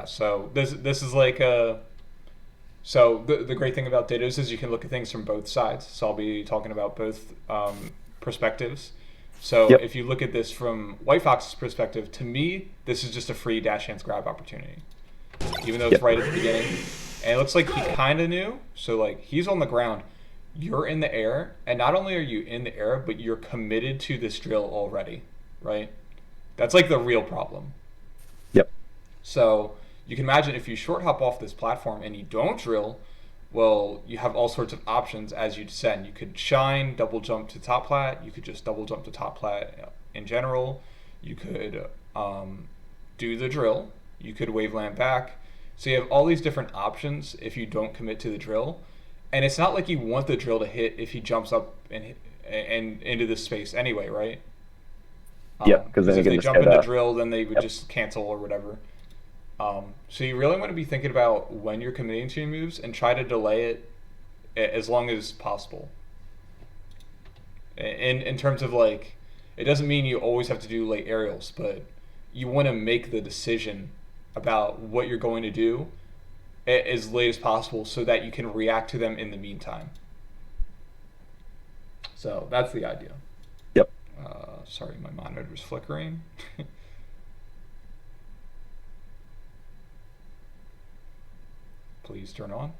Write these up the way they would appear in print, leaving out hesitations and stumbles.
Yeah, so this is like a so the great thing about Dados is you can look at things from both sides. So I'll be talking about both perspectives. So Yep. if you look at this from White Fox's perspective, to me, this is just a free dash hands grab opportunity, even though it's Yep. right at the beginning. And it looks like he kind of knew. So like he's on the ground, you're in the air, and not only are you in the air, but you're committed to this drill already, right? That's like the real problem. Yep. So you can imagine if you short hop off this platform and you don't drill, well, you have all sorts of options as you descend. You could shine, double jump to top plat. You could just double jump to top plat in general. You could do the drill. You could waveland back. So you have all these different options if you don't commit to the drill. And it's not like you want the drill to hit if he jumps up and into this space anyway, right? Yep. Because then Because you if can they just jump hit into a. drill, then they would Yep. just cancel or whatever. So you really want to be thinking about when you're committing to your moves and try to delay it as long as possible. In terms of like, it doesn't mean you always have to do late aerials, but you want to make the decision about what you're going to do as late as possible so that you can react to them in the meantime. So that's the idea. Yep. Sorry, my monitor's flickering. Please turn on.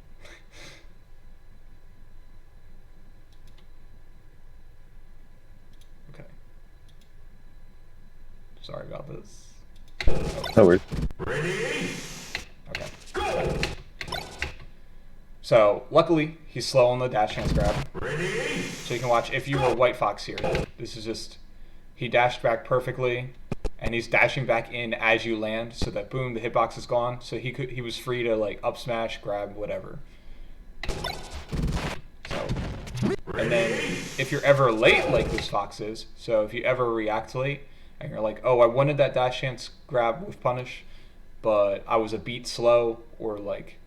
Okay. Sorry about this. No worries. Okay. So luckily he's slow on the dash chance grab. So you can watch if you were White Fox here. This is just he dashed back perfectly, and he's dashing back in as you land, so that boom, the hitbox is gone. So he was free to like up smash, grab, whatever. So, and then if you're ever late like this Fox is, so if you ever react late and you're like, oh, I wanted that dash chance grab with punish, but I was a beat slow, or like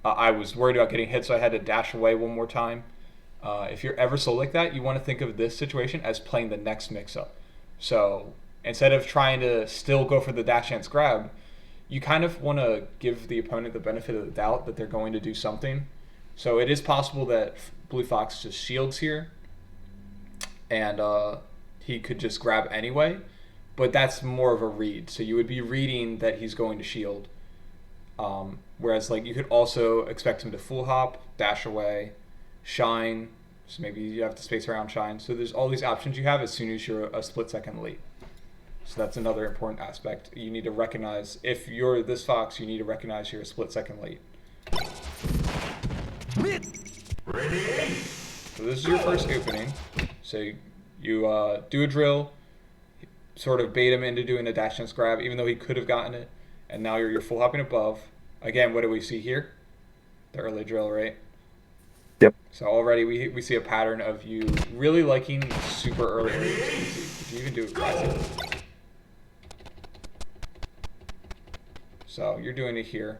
I was worried about getting hit, so I had to dash away one more time. If you're ever so like that, you want to think of this situation as playing the next mix-up. So instead of trying to still go for the dash chance grab, you kind of want to give the opponent the benefit of the doubt that they're going to do something. So it is possible that Blue Fox just shields here, and he could just grab anyway, but that's more of a read. So you would be reading that he's going to shield. Whereas like you could also expect him to full hop, dash away, shine. So maybe you have to space around shine. So there's all these options you have as soon as you're a split second late. So that's another important aspect. You need to recognize if you're this Fox, you need to recognize you're a split second late. Okay. So this is your first opening. So you do a drill, sort of bait him into doing a dash chance grab, even though he could have gotten it. And now you're full hopping above. Again, what do we see here? The early drill, right? Yep. So already we see a pattern of you really liking super early areas. Did you even do it rising? So you're doing it here.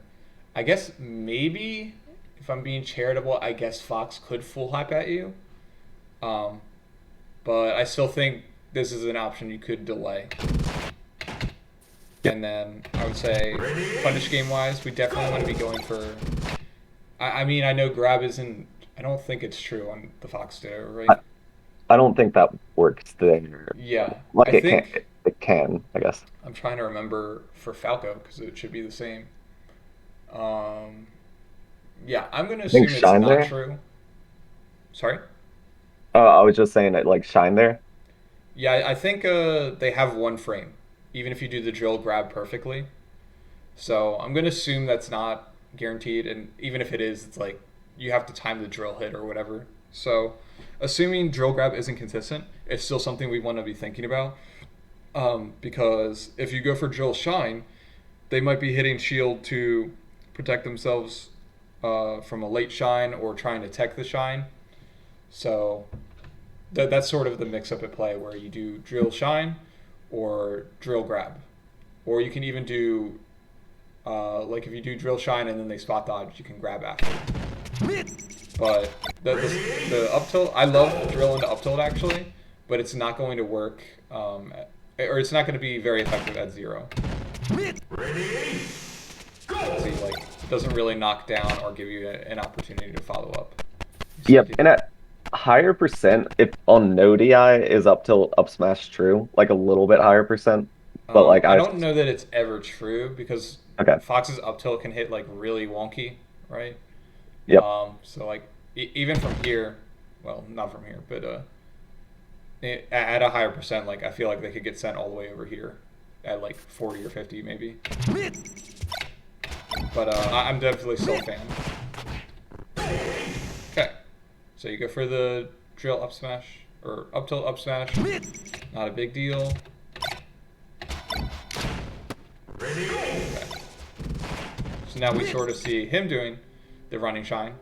I guess maybe, if I'm being charitable, I guess Fox could full hop at you. But I still think this is an option you could delay. Yep. And then I would say, punish game wise, we definitely want to be going for. I mean, I know grab isn't. I don't think it's true on the Fox Dare, right? I don't think that works there. Yeah, Like I it can. think It can, I guess. I'm trying to remember for Falco because it should be the same. Um, yeah, I'm gonna I think assume it's shine not there. true. Sorry. I was just saying that like shine there. Yeah, I think they have one frame, even if you do the drill grab perfectly. So I'm gonna assume that's not guaranteed, and even if it is, it's like you have to time the drill hit or whatever. So assuming drill grab isn't consistent, it's still something we want to be thinking about. Because if you go for drill shine, they might be hitting shield to protect themselves from a late shine or trying to tech the shine. So that's sort of the mix-up at play where you do drill shine or drill grab. Or you can even do, like if you do drill shine and then they spot dodge, you can grab after. But the up tilt, I love drill into up tilt actually, but it's not going to work, or it's not going to be very effective at zero. See, like, it doesn't really knock down or give you an opportunity to follow up. So you Yep. could, And at higher percent, if on no DI is up till up smash true, like a little bit higher percent. But like I I don't know that it's ever true because okay. Fox's up tilt can hit like really wonky, right? Yep. So like even from here, well, not from here, but at a higher percent, like I feel like they could get sent all the way over here at like 40 or 50 maybe. But I'm definitely still a fan. Okay, so you go for the drill up smash or up tilt up smash. Not a big deal. Okay. So now we sort of see him doing the running shine.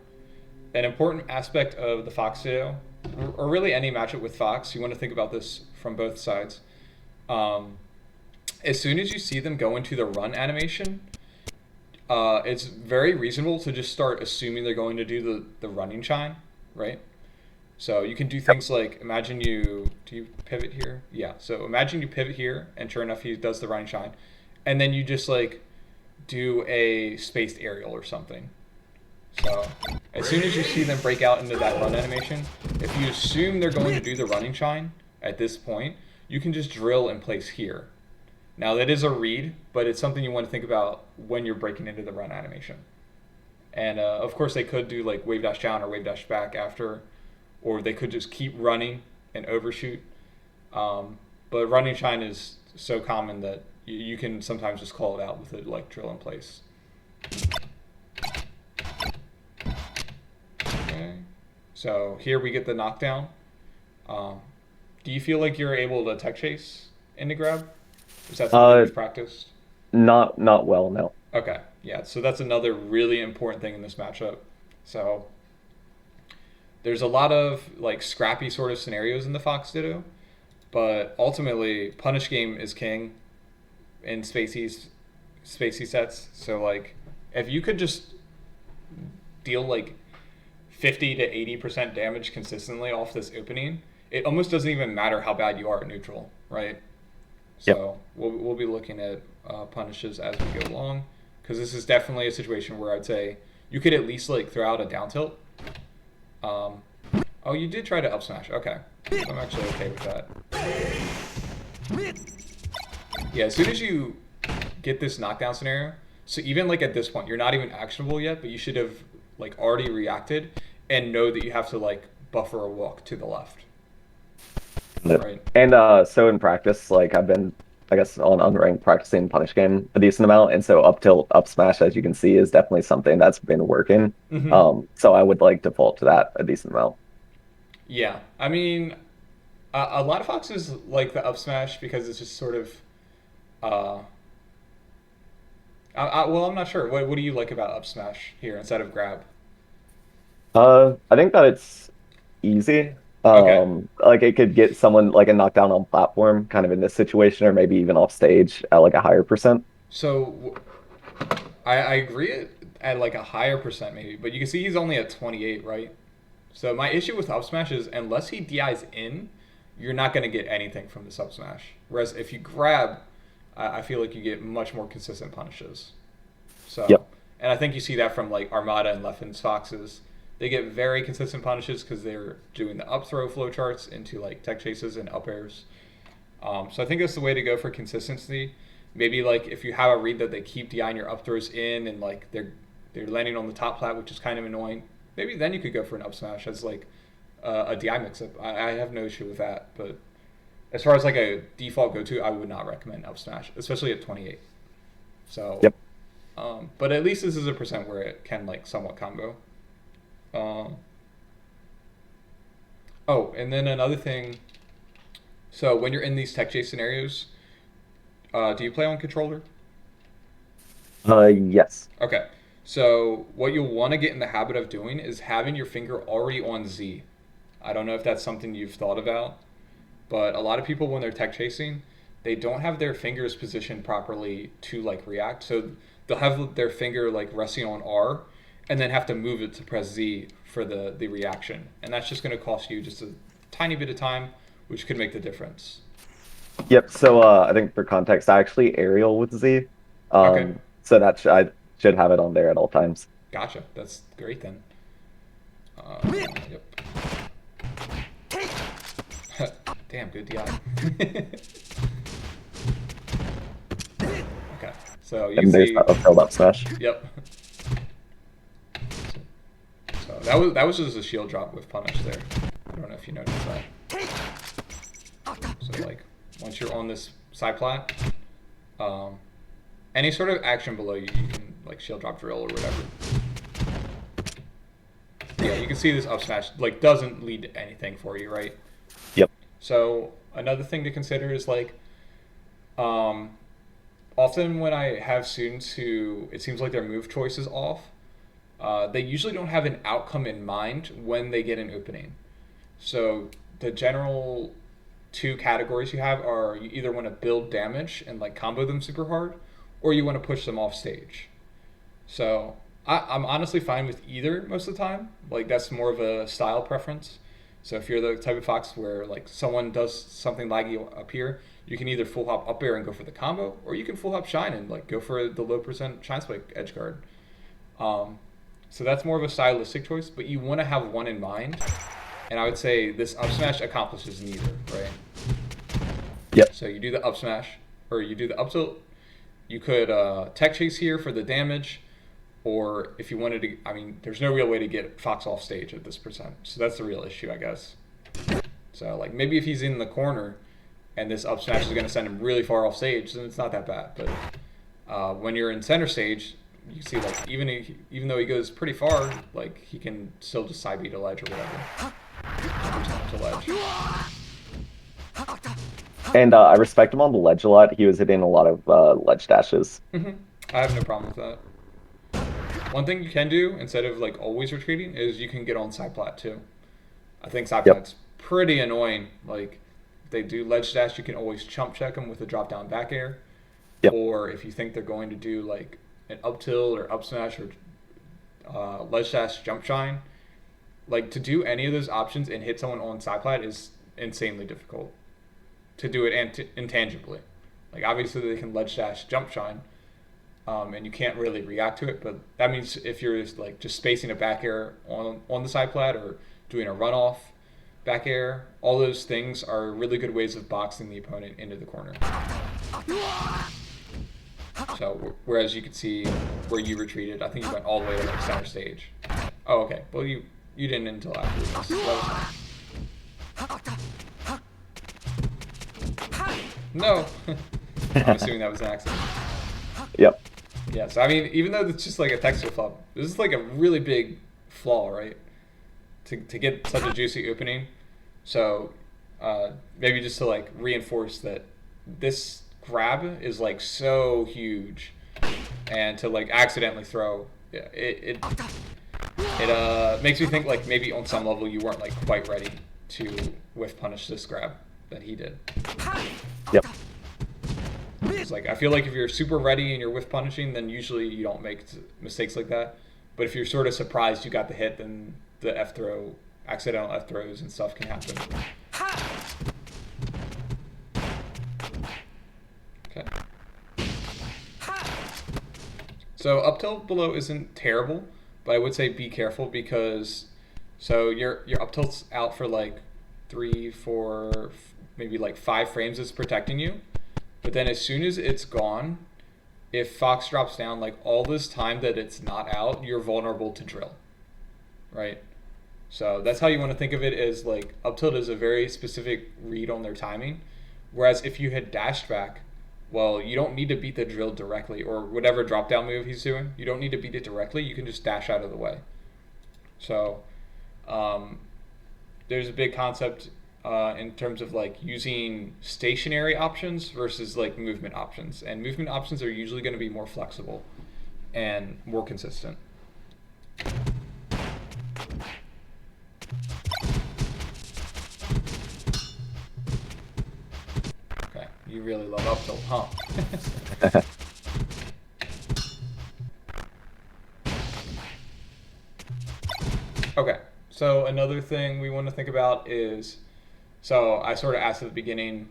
An important aspect of the Fox Ditto, or really any matchup with Fox, you want to think about this from both sides. Um, as soon as you see them go into the run animation, it's very reasonable to just start assuming they're going to do the running shine, right? So you can do Yep. things like do you pivot here? Yeah. So imagine you pivot here, and sure enough, he does the running shine, and then you just like do a spaced aerial or something. So as soon as you see them break out into that run animation, if you assume they're going to do the running shine at this point, you can just drill in place here. Now that is a read, but it's something you want to think about when you're breaking into the run animation. And of course, they could do like wave dash down or wave dash back after, or they could just keep running and overshoot. But running shine is so common that you can sometimes just call it out with a like drill in place. Okay. So here we get the knockdown. Do you feel like you're able to tech chase into grab? Is that something Uh you've practiced? not well, no. Okay, yeah. So that's another really important thing in this matchup. So there's a lot of like scrappy sort of scenarios in the Fox Ditto, but ultimately punish game is king in spacey sets. So like if you could just deal like 50 to 80% damage consistently off this opening, it almost doesn't even matter how bad you are at neutral, right? Yep. So we'll be looking at punishes as we go along because this is definitely a situation where I'd say you could at least like throw out a down tilt. Um, oh, you did try to up smash. Okay, I'm actually okay with that. Yeah, as soon as you get this knockdown scenario, so even like at this point, you're not even actionable yet, but you should have like already reacted and know that you have to like buffer a walk to the left, right? And so in practice, like I've been, I guess, on unranked practicing punish game a decent amount, and so up tilt, up smash, as you can see, is definitely something that's been working. Mm-hmm. So I would like default to that a decent amount. Yeah, I mean, a lot of foxes like the up smash because it's just sort of. Uh, well, I'm not sure. What do you like about up smash here instead of grab? I think that it's easy. Okay, Like it could get someone like a knockdown on platform, kind of in this situation, or maybe even off stage at like a higher percent. so I agree at like a higher percent maybe, but you can see he's only at 28, right? So my issue with up smash is unless he DIs in, you're not going to get anything from this up smash. Whereas if you grab, I feel like you get much more consistent punishes. So, Yep. and I think you see that from like Armada and Leffen's Foxes. They get very consistent punishes because they're doing the up throw flowcharts into like tech chases and up airs. So I think that's the way to go for consistency. Maybe like if you have a read that they keep DIing your up throws in and like they're landing on the top plat, which is kind of annoying. Maybe then you could go for an up smash as like a DI mix up. I have no issue with that. But as far as like a default go to, I would not recommend up smash, especially at 28. So, Yep. but at least this is a percent where it can like somewhat combo. Um, oh, and then another thing. So when you're in these tech chase scenarios, do you play on controller? Yes. Okay. So what you'll want to get in the habit of doing is having your finger already on Z. I don't know if that's something you've thought about, but a lot of people when they're tech chasing, they don't have their fingers positioned properly to like react. So they'll have their finger like resting on R and then have to move it to press Z for the reaction. And that's just going to cost you just a tiny bit of time, which could make the difference. Yep. So I think for context, I actually aerial with Z. Okay. So that I should have it on there at all times. Gotcha. That's great then. Yep. Damn, good DI. Okay, so you can And there's see. that uphill up smash. Yep. So that was just a shield drop with punish there. I don't know if you noticed that. So like once you're on this side plat, any sort of action below you, you can like shield drop drill or whatever. Yeah, you can see this up smash like doesn't lead to anything for you, right? Yep. So another thing to consider is like, often when I have students who it seems like their move choice is off, they usually don't have an outcome in mind when they get an opening. So the general two categories you have are you either want to build damage and like combo them super hard, or you want to push them off stage. So I'm honestly fine with either most of the time. Like that's more of a style preference. So if you're the type of fox where like someone does something laggy up here, you can either full hop up air and go for the combo, or you can full hop shine and like go for the low percent shine spike edge guard. So that's more of a stylistic choice, but you want to have one in mind. And I would say this up smash accomplishes neither, right? Yep. So you do the up smash, or you do the up tilt. You could tech chase here for the damage, or if you wanted to, I mean, there's no real way to get Fox off stage at this percent. So that's the real issue, I guess. So like maybe if he's in the corner and this up smash is going to send him really far off stage, then it's not that bad. But when you're in center stage, you see like even though he goes pretty far, like he can still just side beat a ledge or whatever. To ledge. And I respect him on the ledge a lot. He was hitting a lot of ledge dashes. I have no problem with that. One thing you can do instead of like always retreating is you can get on side plat too. I think side plat's pretty annoying. Like if they do ledge dash, you can always chump check them with a drop down back air. Yep. Or if you think they're going to do like an up tilt or up smash or ledge dash jump shine, like to do any of those options and hit someone on side plat is insanely difficult. To do it intangibly. Like obviously they can ledge dash jump shine, and you can't really react to it, but that means if you're like just spacing a back air on the side plat or doing a runoff back air, all those things are really good ways of boxing the opponent into the corner. So whereas you could see where you retreated, I think you went all the way to like center stage. Oh, okay. Well, you didn't until afterwards. So that was fine. No. I'm assuming that was an accident. Yep. Yeah, so I mean, even though it's just like a texture flop, this is like a really big flaw, right? To get such a juicy opening. So maybe just to like reinforce that this grab is like so huge, and to like accidentally throw, yeah, it makes me think like maybe on some level you weren't like quite ready to whiff punish this grab that he did. Yep. It's like I feel like if you're super ready and you're whiff punishing, then usually you don't make mistakes like that. But if you're sort of surprised you got the hit, then the F throw, accidental F throws and stuff can happen. Okay. So up tilt below isn't terrible, but I would say be careful because so your up tilt's out for like 3, 4, maybe like 5 frames is protecting you. But then as soon as it's gone, if Fox drops down, like all this time that it's not out, you're vulnerable to drill, right? So that's how you want to think of it, as like up tilt is a very specific read on their timing. Whereas if you had dashed back, well, you don't need to beat the drill directly, or whatever drop down move he's doing. You don't need to beat it directly. You can just dash out of the way. So there's a big concept in terms of like using stationary options versus like movement options, and movement options are usually going to be more flexible and more consistent. Okay, you really love up tilt, huh? Okay, so another thing we want to think about is, so I sort of asked at the beginning,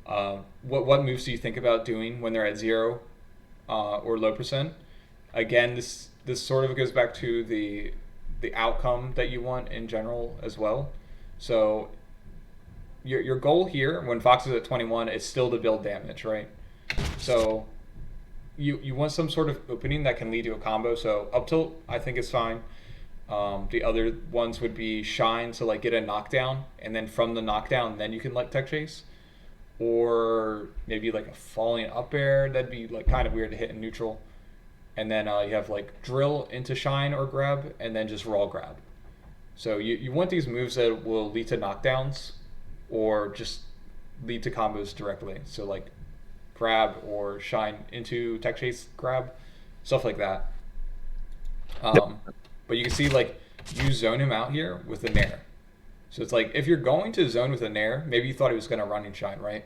what moves do you think about doing when they're at 0 or low percent? again, this sort of goes back to the outcome that you want in general as well. So your goal here when Fox is at 21 is still to build damage, right? So you want some sort of opening that can lead to a combo. So up tilt I think is fine. The other ones would be shine, so like get a knockdown, and then from the knockdown, then you can like tech chase, or maybe like a falling up air. That'd be like kind of weird to hit in neutral. And then you have like drill into shine or grab, and then just raw grab. So you want these moves that will lead to knockdowns, or just lead to combos directly. So like grab or shine into tech chase grab, stuff like that. Yep. But you can see like you zone him out here with the nair. So it's like if you're going to zone with a nair, maybe you thought he was going to run and shine, right?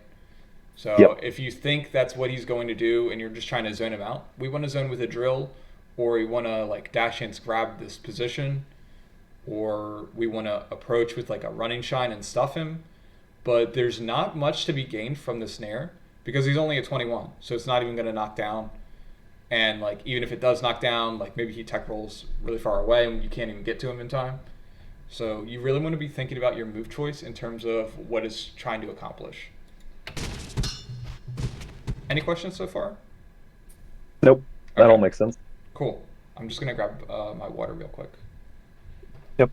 So Yep. if you think that's what he's going to do and you're just trying to zone him out, we want to zone with a drill, or we want to like dash and grab this position, or we want to approach with like a running shine and stuff him. But there's not much to be gained from the snare because he's only at 21, so it's not even going to knock down. And like even if it does knock down, like maybe he tech rolls really far away and you can't even get to him in time. So you really want to be thinking about your move choice in terms of what it's trying to accomplish. Any questions so far? Nope. That all Okay, makes sense. cool. I'm just gonna grab my water real quick. Yep.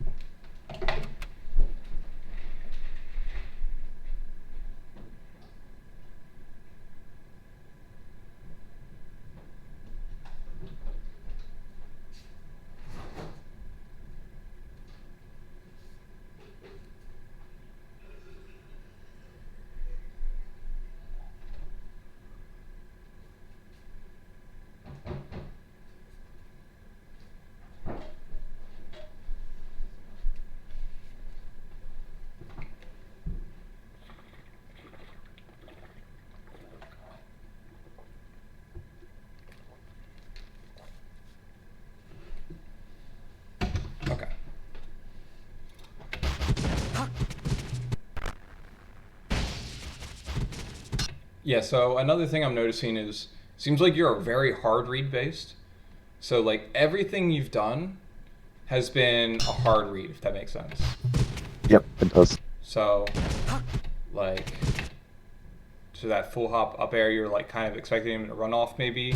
Okay. Yeah, so another thing I'm noticing is seems like you're very hard read based. So like everything you've done has been a hard read, if that makes sense. Yep. It does. So like so that full hop up air, you're like kind of expecting him to run off maybe.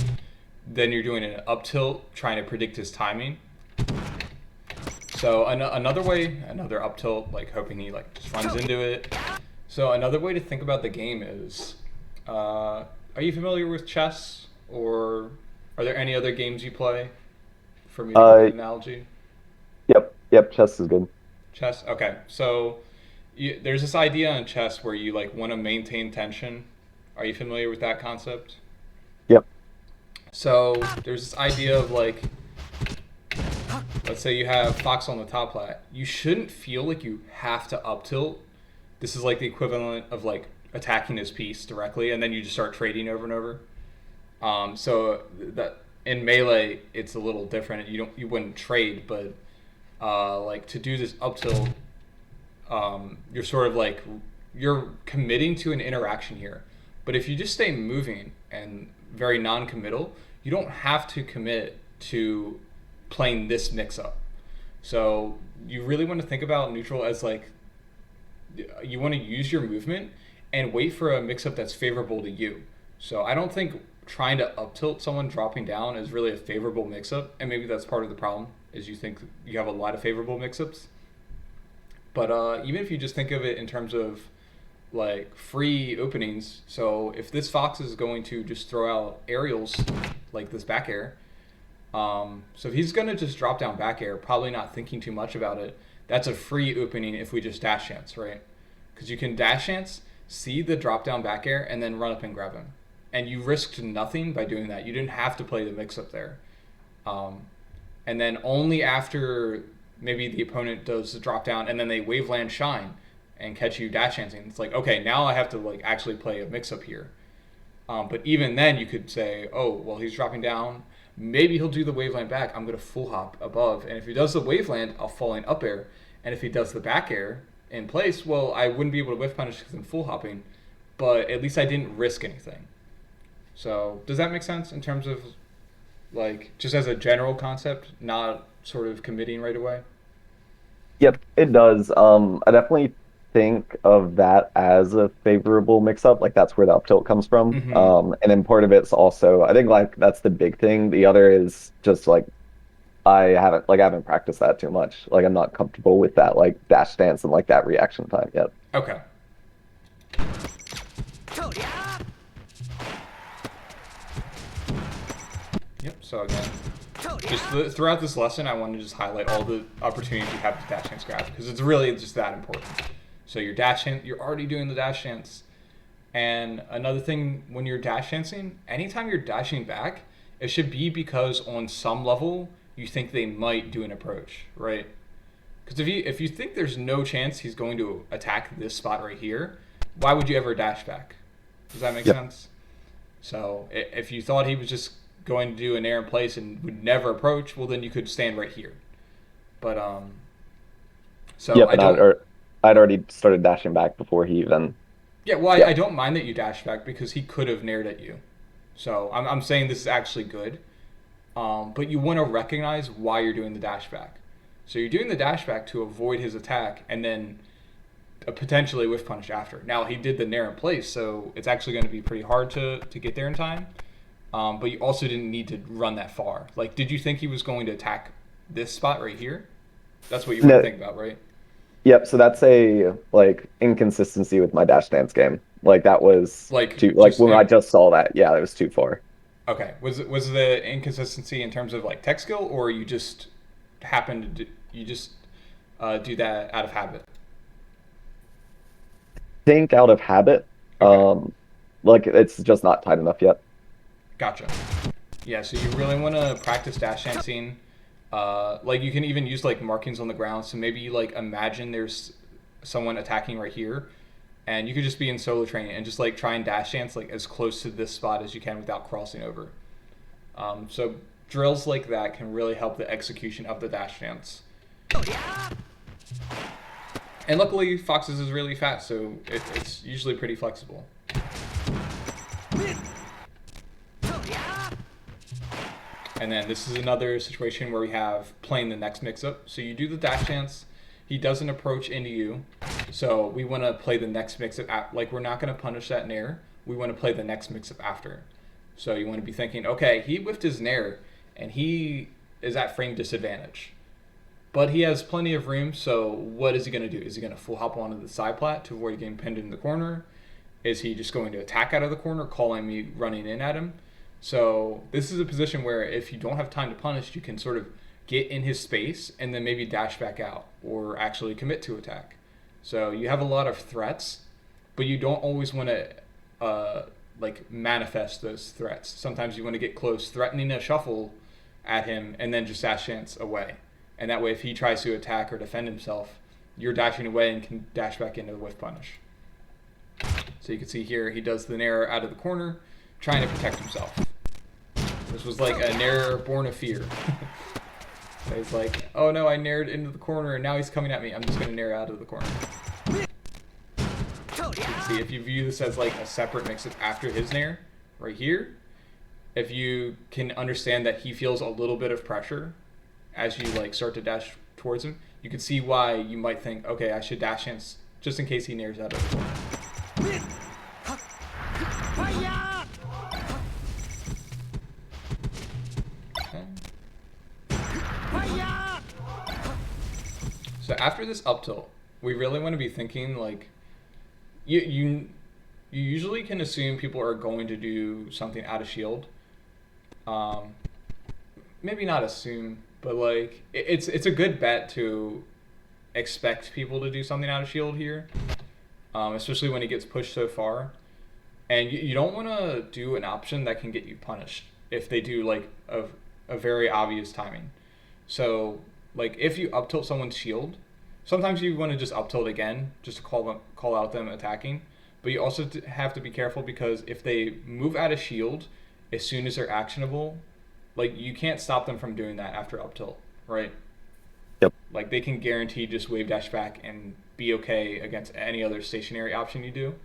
Then you're doing an up tilt, trying to predict his timing. So another way, another up tilt, like hoping he like just runs into it. So another way to think about the game is, are you familiar with chess, or are there any other games you play? For me to give Uh, an analogy, yep. Yep. Chess is good. chess. Okay, so there's this idea in chess where you like want to maintain tension. Are you familiar with that concept? Yep. So there's this idea of like, let's say you have Fox on the top plat. You shouldn't feel like you have to up tilt. This is like the equivalent of like attacking his piece directly, and then you just start trading over and over. So that in melee, it's a little different. You wouldn't trade, but like to do this up tilt, you're sort of like you're committing to an interaction here. But if you just stay moving and very non-committal, you don't have to commit to playing this mix-up. So you really want to think about neutral as like you want to use your movement and wait for a mix-up that's favorable to you. So I don't think trying to up tilt someone dropping down is really a favorable mix-up, and maybe that's part of the problem is you think you have a lot of favorable mix-ups. But even if you just think of it in terms of like free openings, so if this fox is going to just throw out aerials like this back air, so if he's going to just drop down back air, probably not thinking too much about it, that's a free opening if we just dash chance, right? Because you can dash chance, see the drop down back air, and then run up and grab him. And you risked nothing by doing that. You didn't have to play the mix up there. Um, and then only after maybe the opponent does the drop down and then they waveland shine and catch you dash chancing, it's like, okay, now I have to like actually play a mix up here. But even then, you could say, oh, well, he's dropping down. Maybe he'll do the waveland back. I'm going to full hop above. And if he does the waveland, I'll fall in up air. And if he does the back air in place, well, I wouldn't be able to whiff punish because I'm full hopping. But at least I didn't risk anything. So does that make sense in terms of Like just as a general concept, not sort of committing right away. Yep, it does. I definitely think of that as a favorable mix-up. Like that's where the up tilt comes from. Mm-hmm. And then part of it's also, I think like that's the big thing. The other is just like I haven't practiced that too much. Like I'm not comfortable with that like dash stance and like that reaction time yet. Okay. Yep. So again, just throughout this lesson, I want to just highlight all the opportunities you have to dash dance grab because it's really just that important. So your dash dance, you're already doing the dash dance. And another thing, when you're dash dancing, anytime you're dashing back, it should be because on some level you think they might do an approach, right? Because if you think there's no chance he's going to attack this spot right here, why would you ever dash back? Does that make Yep. sense? So if you thought he was just going to do an air in place and would never approach, well then you could stand right here. But so Yep, I and don't. I'd already started dashing back before he even. Yeah, well I Yep. don't mind that you dash back because he could have nared at you. So I'm saying this is actually good. But you want to recognize why you're doing the dash back. So you're doing the dash back to avoid his attack and then potentially whiff punish after. Now he did the nair in place, so it's actually going to be pretty hard to get there in time. But you also didn't need to run that far. Like, did you think he was going to attack this spot right here? That's what you were No, thinking about, right? yep, so that's a like inconsistency with my dash dance game. Like that was Like, too like just when I just saw that, yeah, it was too far. okay. Was the inconsistency in terms of like tech skill, or you just happened to you just do that out of habit? Think out of habit. Okay, Like it's just not tight enough yet. gotcha. Yeah, so you really want to practice dash dancing. Like you can even use like markings on the ground. So maybe you like imagine there's someone attacking right here, and you could just be in solo training and just like try and dash dance like as close to this spot as you can without crossing over. So drills like that can really help the execution of the dash dance. And luckily, Fox's is really fast, so it's usually pretty flexible. And then this is another situation where we have playing the next mix-up. So you do the dash dance. He doesn't approach into you. So we want to play the next mix-up. Like, we're not going to punish that nair. We want to play the next mix-up after. So you want to be thinking, okay, he whiffed his nair, and he is at frame disadvantage. But he has plenty of room, so what is he going to do? Is he going to full hop onto the side plat to avoid getting pinned in the corner? Is he just going to attack out of the corner, calling me running in at him? So this is a position where if you don't have time to punish, you can sort of get in his space and then maybe dash back out or actually commit to attack. So you have a lot of threats, but you don't always want to like manifest those threats. Sometimes you want to get close, threatening a shuffle at him, and then just dash dance away. And that way, if he tries to attack or defend himself, you're dashing away and can dash back into the whiff punish. So you can see here, he does the nair out of the corner, trying to protect himself. This was like a nair born of fear. So he's like, oh no, I nared into the corner and now he's coming at me. I'm just going to nair out of the corner. You can see if you view this as like a separate mix-up after his nair, right here, if you can understand that he feels a little bit of pressure as you like start to dash towards him, you can see why you might think, okay, I should dash in just in case he nairs out of the corner. Okay. So after this up tilt, we really want to be thinking like you usually can assume people are going to do something out of shield. Um, Maybe not assume, but like it's a good bet to expect people to do something out of shield here, especially when he gets pushed so far. And you don't want to do an option that can get you punished if they do like a very obvious timing. So like if you up tilt someone's shield, sometimes you want to just up tilt again just to call out them attacking. But you also have to be careful because if they move out of shield as soon as they're actionable, like you can't stop them from doing that after up tilt, right? Yep. Like they can guarantee just wave dash back and be okay against any other stationary option you do.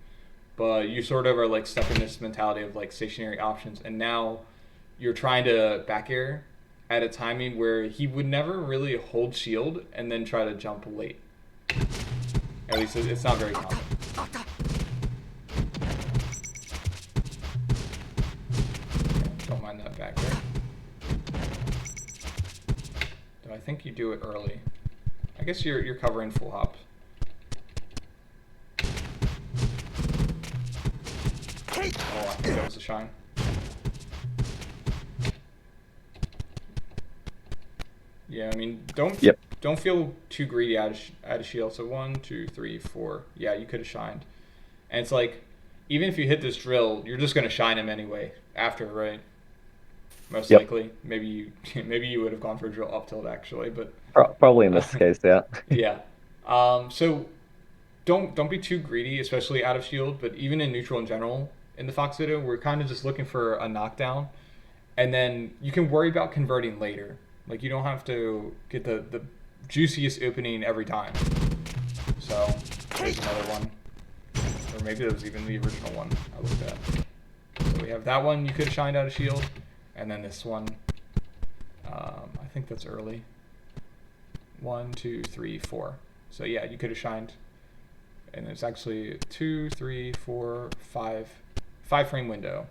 But you sort of are like stuck in this mentality of like stationary options, and now you're trying to back air at a timing where he would never really hold shield and then try to jump late. At least it's not very common. Don't mind that back air. Though I think you do it early. I guess you're covering full hop. Oh, I think that was a shine. Yeah, I mean, don't feel too greedy out of shield. So 1, 2, 3, 4. Yeah, you could have shined. And it's like, even if you hit this drill, you're just gonna shine him anyway after, right? Most Yep. likely. Maybe you would have gone for a drill up tilt actually, but Probably in this case, yeah. yeah. So don't be too greedy, especially out of shield. But even in neutral in general, in the Fox video, we're kind of just looking for a knockdown, and then you can worry about converting later. Like you don't have to get the juiciest opening every time. So there's another one, or maybe that was even the original one I looked at. So we have that one you could have shined out of shield, and then this one. I think that's early. 1, 2, 3, 4. So yeah, you could have shined, and it's actually 2, 3, 4, 5 frame window.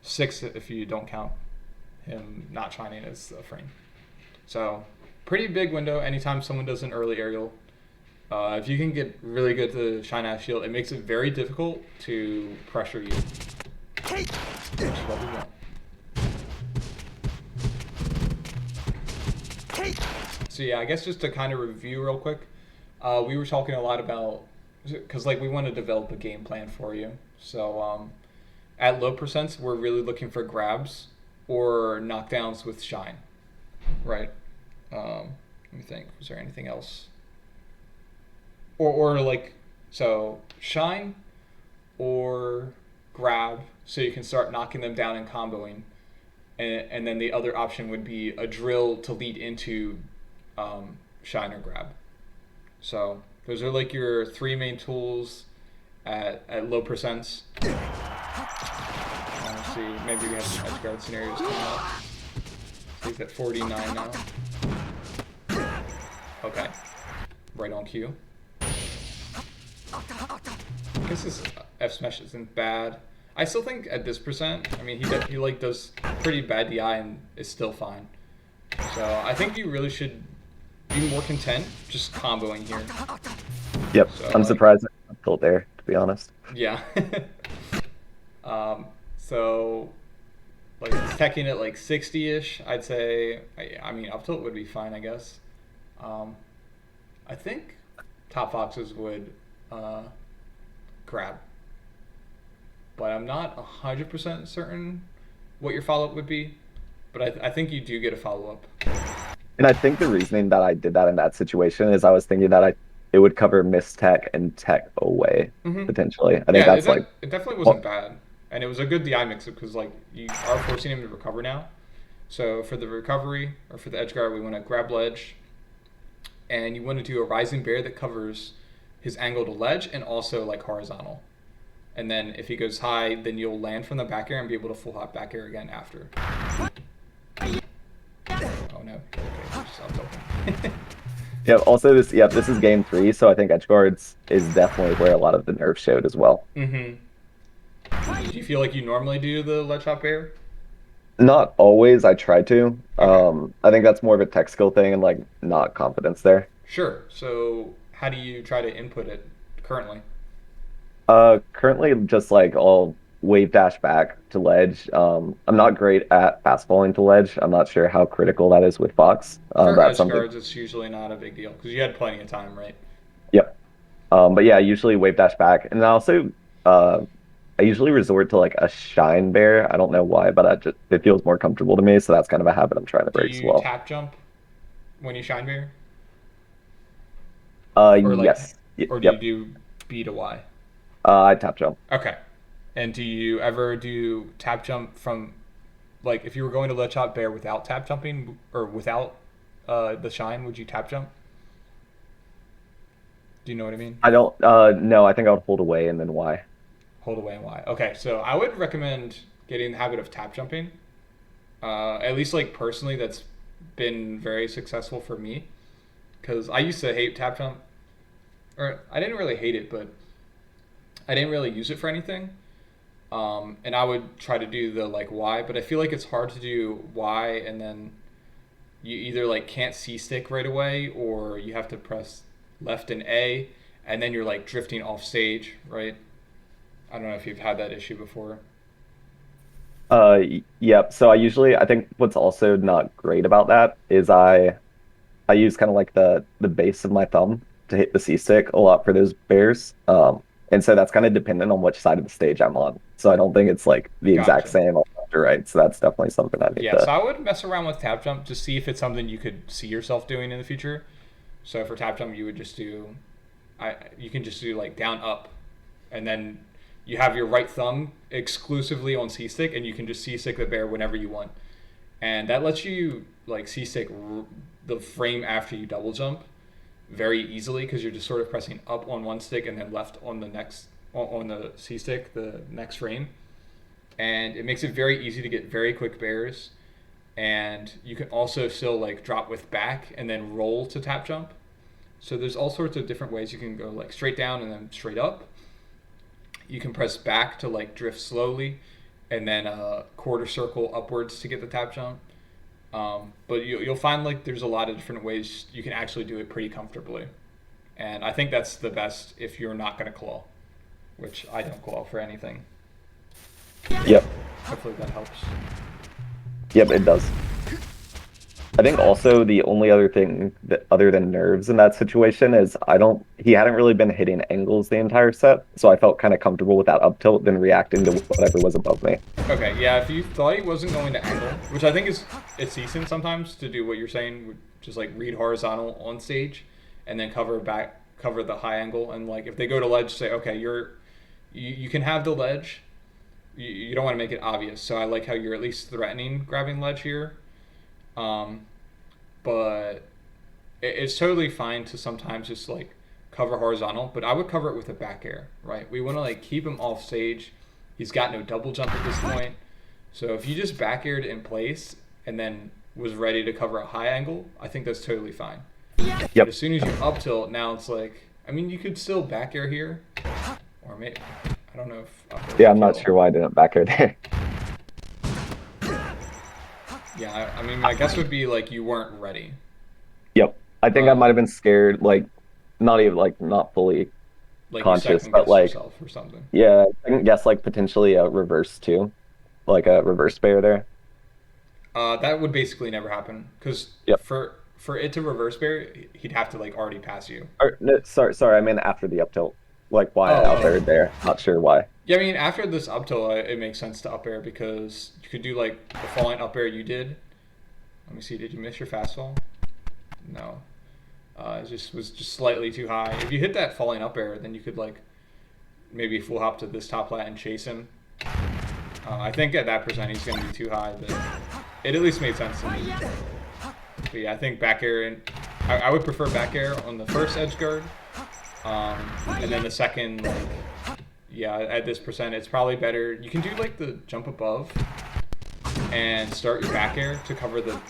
6 if you don't count him not shining as a frame. So pretty big window anytime someone does an early aerial. If you can get really good to shine out shield, it makes it very difficult to pressure you, which is what we want. So yeah, I guess just to kind of review real quick, we were talking a lot about, because like we want to develop a game plan for you. So at low percents, we're really looking for grabs or knockdowns with shine, right? Let me think. Was there anything else? Or like, so shine or grab, so you can start knocking them down and comboing, and then the other option would be a drill to lead into shine or grab. So those are like your 3 main tools at low percents. Let's see, maybe we have some edge guard scenarios coming up. So he's at 49 now. Okay, right on cue. I guess his F smash isn't bad. I still think at this percent, I mean, he like does pretty bad DI and is still fine. So I think you really should be more content just comboing here. Yep. So, I'm like, surprised I'm still there, to be honest. yeah. So like teching at like 60-ish, I'd say. I mean, up tilt would be fine, I guess. I think top foxes would grab, but I'm not 100% certain what your follow up would be. But I think you do get a follow up. And I think the reasoning that I did that in that situation is I was thinking that it would cover miss tech and tech away potentially. I think Yeah, that's like, it definitely wasn't well, bad, and it was a good DI mix up because like you are forcing him to recover now. So for the recovery or for the edge guard, we want to grab ledge, and you want to do a rising bear that covers his angle to ledge and also like horizontal. And then if he goes high, then you'll land from the back air and be able to full hop back air again after. Oh no. Okay, stop talking. yeah. Also, this is game 3, so I think edge guards is definitely where a lot of the nerf showed as well. Mm-hmm. Do you feel like you normally do the ledge hop air? Not always. I try to. Okay. I think that's more of a tech skill thing and like not confidence there. Sure. So how do you try to input it currently? Currently just like I'll wave dash back to ledge. I'm not great at fast falling to ledge. I'm not sure how critical that is with Fox. For That's edge something. guards, it's usually not a big deal because you had plenty of time, right? Yep. But yeah, I usually wave dash back, and uh, I usually resort to like a shine bear. I don't know why, but it feels more comfortable to me. So that's kind of a habit I'm trying to Do break as you well. tap jump when you shine bear, or like, Yes. or do you Yep. do B to Y? I tap jump. Okay. And do you ever do tap jump from, like, if you were going to ledge hop bear without tap jumping or without the shine, would you tap jump? Do you know what I mean? I don't. No, I think I would hold away and then Y. Hold away and Y. Okay, so I would recommend getting the habit of tap jumping At least like personally, that's been very successful for me because I used to hate tap jump, or I didn't really hate it, but I didn't really use it for anything. And I would try to do the like Y, but I feel like it's hard to do Y and then you either like can't C stick right away or you have to press left and A and then you're like drifting off stage, right? I don't know if you've had that issue before. Yep. So I think what's also not great about that is I use kind of like the base of my thumb to hit the C stick a lot for those bears. And so that's kind of dependent on which side of the stage I'm on. So I don't think it's like the exact Gotcha. same on left or right. So that's definitely something I need Yeah, to. so I would mess around with tap jump to see if it's something you could see yourself doing in the future. So for tap jump, you would just do, you can just do like down up, and then you have your right thumb exclusively on C stick, and you can just C stick the bear whenever you want, and that lets you like C stick the frame after you double jump very easily because you're just sort of pressing up on one stick and then left on the next on the C stick the next frame, and it makes it very easy to get very quick bears. And you can also still like drop with back and then roll to tap jump. So there's all sorts of different ways you can go like straight down and then straight up. You can press back to like drift slowly, and then quarter circle upwards to get the tap jump. But you'll find like there's a lot of different ways you can actually do it pretty comfortably, and I think that's the best if you're not going to claw, which I don't claw for anything. Yep. Hopefully that helps. Yep, it does. I think also the only other thing that other than nerves in that situation is he hadn't really been hitting angles the entire set, so I felt kind of comfortable with that up tilt than reacting to whatever was above me. Okay, yeah, if you thought he wasn't going to angle, which I think is it's decent sometimes to do what you're saying, just like read horizontal on stage, and then cover the high angle, and like if they go to ledge, say okay, you can have the ledge, you don't want to make it obvious. So I like how you're at least threatening grabbing ledge here, um, but it's totally fine to sometimes just like cover horizontal, but I would cover it with a back air, right? We want to like keep him off stage. He's got no double jump at this point. So if you just back aired in place and then was ready to cover a high angle, I think that's totally fine. But Yep. as soon as you up tilt, now it's like, I mean, you could still back air here, or maybe, I don't know if up air Yeah, would I'm not kill. sure why I didn't back her there. Yeah, I mean, my guess would be like you weren't ready. Yep. I think I might have Um, been scared, like not even like not fully like you conscious, second but guessed like yourself or something. yeah, I can guess like potentially a reverse too, like a reverse bear there. That would basically never happen because Yep. for it to reverse bear, he'd have to like already pass you. Or no, sorry, I mean after the up tilt. Like why I Oh, out oh. there there. Not sure why. Yeah, I mean, after this up tilt, it makes sense to up air because you could do like the falling up air you did. Let me see, did you miss your fast fall? No. It just was just slightly too high. If you hit that falling up air, then you could like maybe full hop to this top lat and chase him. I think at that percent he's gonna be too high, but it at least made sense to me. But yeah, I think back air and I would prefer back air on the first edge guard, and then the second like yeah at this percent it's probably better. You can do like the jump above and start your back air to cover the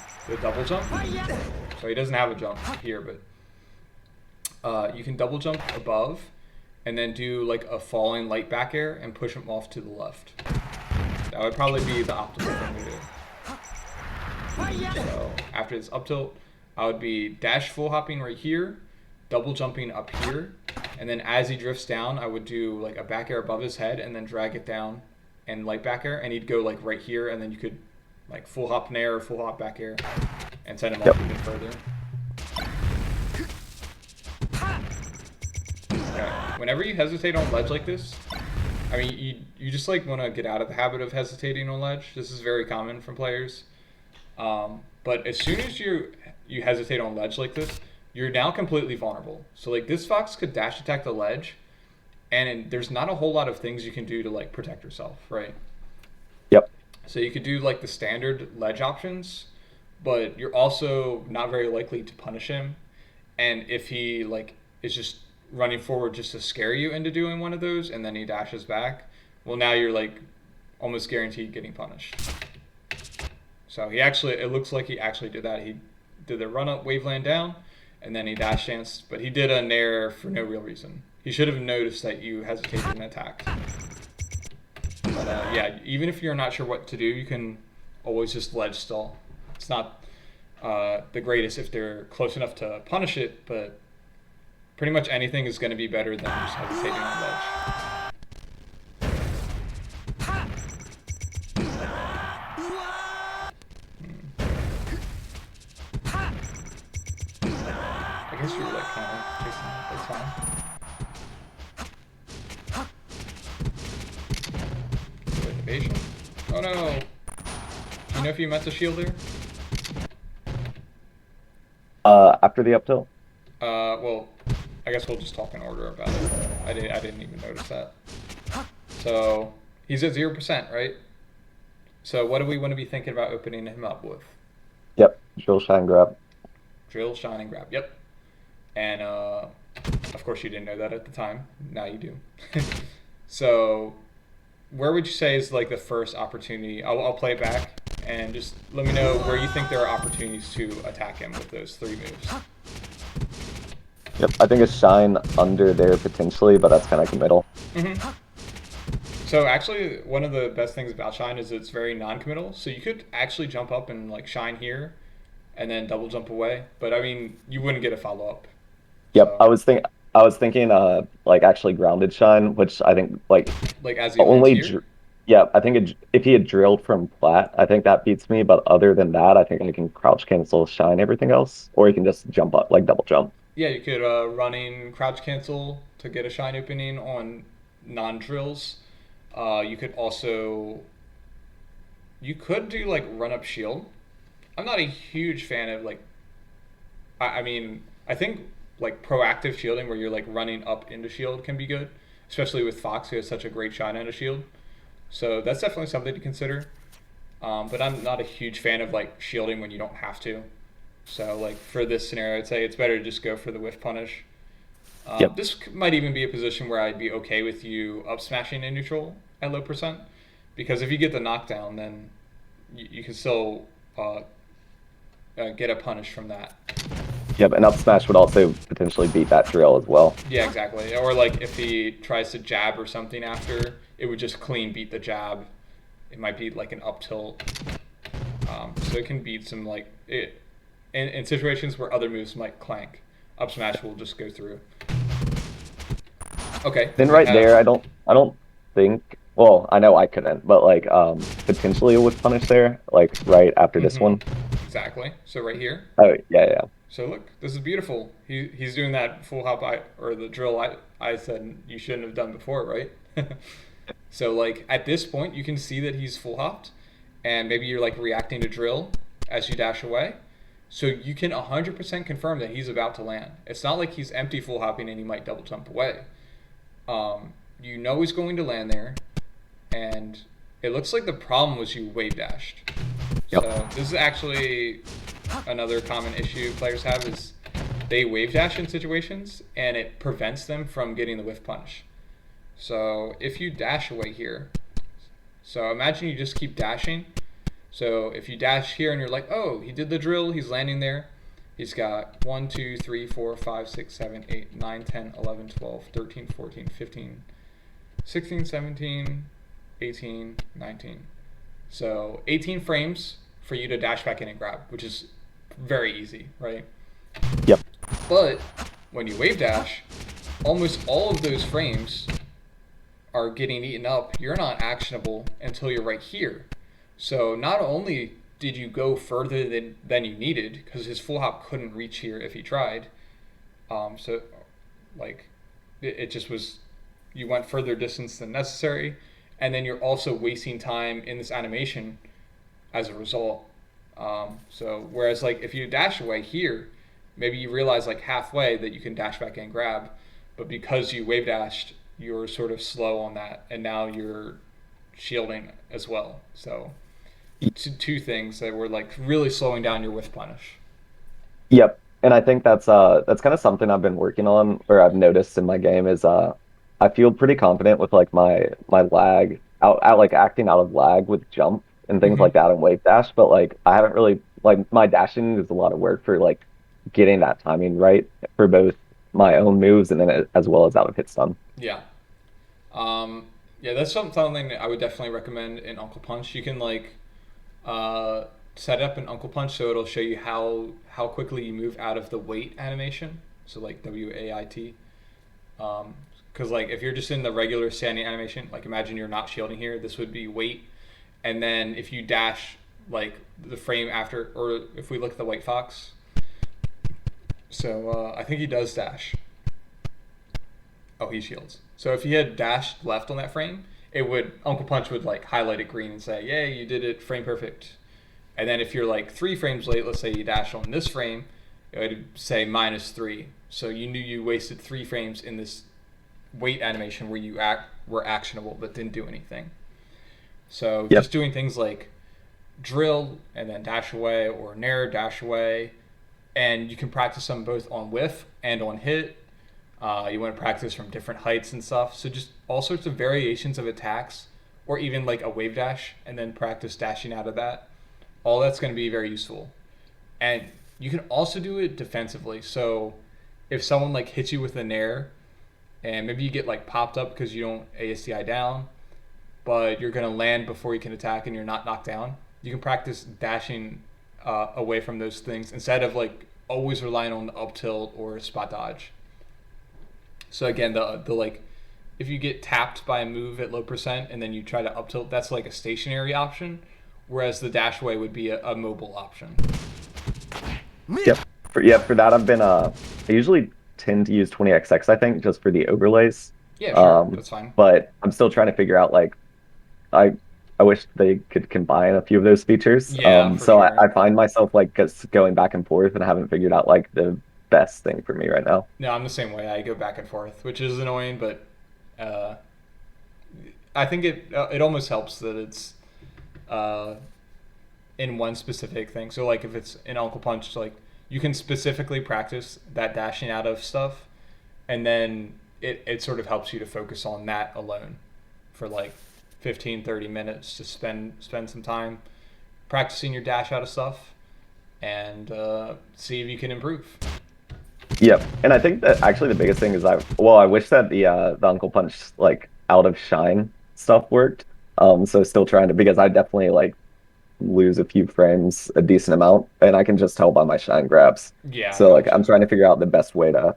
double jump. So he doesn't have a jump here, but you can double jump above and then do like a falling light back air and push him off to the left. That would probably be the optimal thing to do. So after this up tilt, I would be dash full hopping right here, double jumping up here, and then as he drifts down, I would do like a back air above his head and then drag it down and light back air, and he'd go like right here, and then you could like full hop nair or full hop back air and send him Yep. up even further. Okay. Whenever you hesitate on ledge like this, I mean, you just like want to get out of the habit of hesitating on ledge. This is very common from players. But as soon as you hesitate on ledge like this, you're now completely vulnerable. So like this fox could dash attack the ledge, and there's not a whole lot of things you can do to like protect yourself, right? Yep. So you could do like the standard ledge options, but you're also not very likely to punish him. And if he like is just running forward just to scare you into doing one of those, and then he dashes back, well now you're like almost guaranteed getting punished. So it looks like he actually did that. He did the run up, wave land down, and then he dash danced. But he did a nair for no real reason. He should have noticed that you hesitated and attacked. But yeah, even if you're not sure what to do, you can always just ledge stall. It's not the greatest if they're close enough to punish it, but pretty much anything is going to be better than just hesitating on ledge. I guess you're like kind of chasing it. That's fine. Good evasion. Oh no! Do you know if you meant to shield there? After the up tilt. Well, I guess we'll just talk in order about it. I didn't even notice that. So he's at 0%, right? So what do we want to be thinking about opening him up with? Yep, drill, shine, grab. Drill, shine, and grab. Yep. And of course you didn't know that at the time. Now you do. So where would you say is like the first opportunity? I'll play it back and just let me know where you think there are opportunities to attack him with those 3 moves. Yep, I think a shine under there potentially, but that's kind of committal. Mm-hmm. So actually, one of the best things about shine is it's very non-committal. So you could actually jump up and like shine here, and then double jump away. But I mean, you wouldn't get a follow up. Yep, So, I was thinking like actually grounded shine, which I think like as he lands here. Yeah, I think if he had drilled from flat, I think that beats me. But other than that, I think I can crouch cancel shine everything else, or you can just jump up like double jump. Yeah, you could running crouch cancel to get a shine opening on non-drills. You could also do like run up shield. I'm not a huge fan of like I mean I think like proactive shielding where you're like running up into shield can be good, especially with Fox who has such a great shine on a shield. So that's definitely something to consider. But I'm not a huge fan of like shielding when you don't have to. So like for this scenario, I'd say it's better to just go for the whiff punish. Yep. This might even be a position where I'd be okay with you up smashing in neutral at low percent, because if you get the knockdown, then you can still get a punish from that. Yep, and up smash would also potentially beat that drill as well. Yeah, exactly. Or like if he tries to jab or something after, it would just clean beat the jab. It might be like an up tilt. So it can beat some like it in situations where other moves might clank. Up smash will just go through. Okay. Then right there, I don't think. Well, I know I couldn't, but like potentially it would punish there, like right after this one. Exactly. So right here. Oh yeah, yeah. So look, this is beautiful. He's doing that full hop or the drill I said you shouldn't have done before, right? So like at this point, you can see that he's full hopped, and maybe you're like reacting to drill as you dash away. So you can 100% confirm that he's about to land. It's not like he's empty full hopping and he might double jump away. You know he's going to land there, and it looks like the problem was you wave dashed. Yep. So this is actually another common issue players have is they wave dash in situations and it prevents them from getting the whiff punish. So if you dash away here, so imagine you just keep dashing. So if you dash here and you're like, oh, he did the drill, he's landing there. He's got 1, 2, 3, 4, 5, 6, 7, 8, 9, 10, 11, 12, 13, 14, 15, 16, 17, 18, 19. So 18 frames for you to dash back in and grab, which is very easy, right? Yep. But when you wave dash, almost all of those frames are getting eaten up. You're not actionable until you're right here. So not only did you go further than you needed, because his full hop couldn't reach here if he tried, so like it just was, you went further distance than necessary, and then you're also wasting time in this animation as a result. So whereas like if you dash away here, maybe you realize like halfway that you can dash back and grab, but because you wave dashed, you're sort of slow on that, and now you're shielding as well. So two things that were like really slowing down your whiff punish. Yep. And I think that's kind of something I've been working on, or I've noticed in my game is I feel pretty confident with like my lag out like acting out of lag with jump and things like Hmm. that and wave dash, but like I haven't really like my dashing is a lot of work for like getting that timing right for both my own moves and then as well as out of hit stun. Yeah. Um, yeah, that's something that I would definitely recommend in Uncle Punch. You can like uh, set up an Uncle Punch so it'll show you how quickly you move out of the wait animation. So like WAIT. Because like if you're just in the regular standing animation, like imagine you're not shielding here, this would be wait, and then if you dash like the frame after, or if we look at the White Fox, so I think he does dash. Oh, he shields. So if he had dashed left on that frame, it would Uncle Punch would like highlight it green and say, "Yay, you did it, frame perfect." And then if you're like 3 frames late, let's say you dash on this frame, it would say -3. So you knew you wasted 3 frames in this wait animation where you were actionable but didn't do anything. So Yep. just doing things like drill and then dash away or nair dash away, and you can practice them both on whiff and on hit. You want to practice from different heights and stuff. So just all sorts of variations of attacks, or even like a wave dash, and then practice dashing out of that. All that's going to be very useful. And you can also do it defensively. So if someone like hits you with a nair, and maybe you get like popped up because you don't ASDI down, but you're going to land before you can attack and you're not knocked down, you can practice dashing away from those things instead of like always relying on the up tilt or spot dodge. So again, the like if you get tapped by a move at low percent and then you try to up tilt, that's like a stationary option, whereas the dash away would be a mobile option. Yep. For that I've been I usually tend to use 20XX I think just for the overlays. Yeah, sure, Um that's fine. but I'm still trying to figure out like I I wish they could combine a few of those features. Yeah, for So sure. I find myself like just going back and forth and I haven't figured out like the best thing for me right now. No, I'm the same way. I go back and forth, which is annoying, but uh, I think it almost helps that it's uh, in one specific thing. So like if it's in Uncle Punch, like you can specifically practice that dashing out of stuff, and then it sort of helps you to focus on that alone for like 15, 30 minutes to spend some time practicing your dash out of stuff and see if you can improve. Yep. And I think that actually the biggest thing is I wish that the Uncle Punch like out of shine stuff worked. So still trying to because I definitely like lose a few frames a decent amount and I can just tell by my shine grabs. Yeah, So like I'm gotcha. trying to figure out the best way to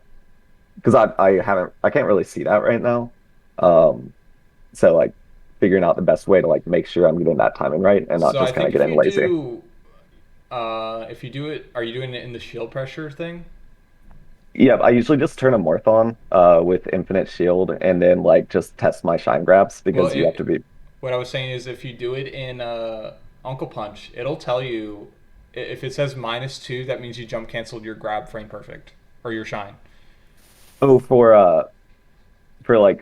because I can't really see that right now. Um so like figuring out the best way to like make sure I'm getting that timing right and not So I just kind of think if getting you lazy. do, if you do it, are you doing it in the shield pressure thing? Yeah, I usually just turn a Morph on with infinite shield and then like just test my shine grabs Well, because you have to be what I was saying is if you do it in Uncle Punch, it'll tell you if it says -2, that means you jump canceled your grab frame perfect or your shine. oh for like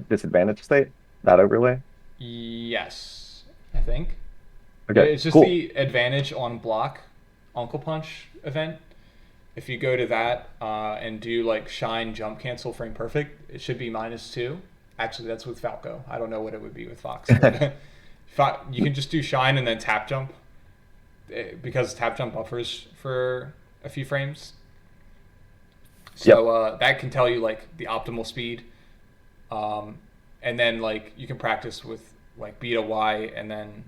disadvantage state that overlay. Yes, I think. Okay, It's just cool. the advantage on block Uncle Punch event. If you go to that and do like shine jump cancel frame perfect, it should be -2. Actually, that's with Falco. I don't know what it would be with Fox, but you can just do shine and then tap jump because tap jump buffers for a few frames. Yep, So that can tell you like the optimal speed, um, and then like you can practice with like beta Y and then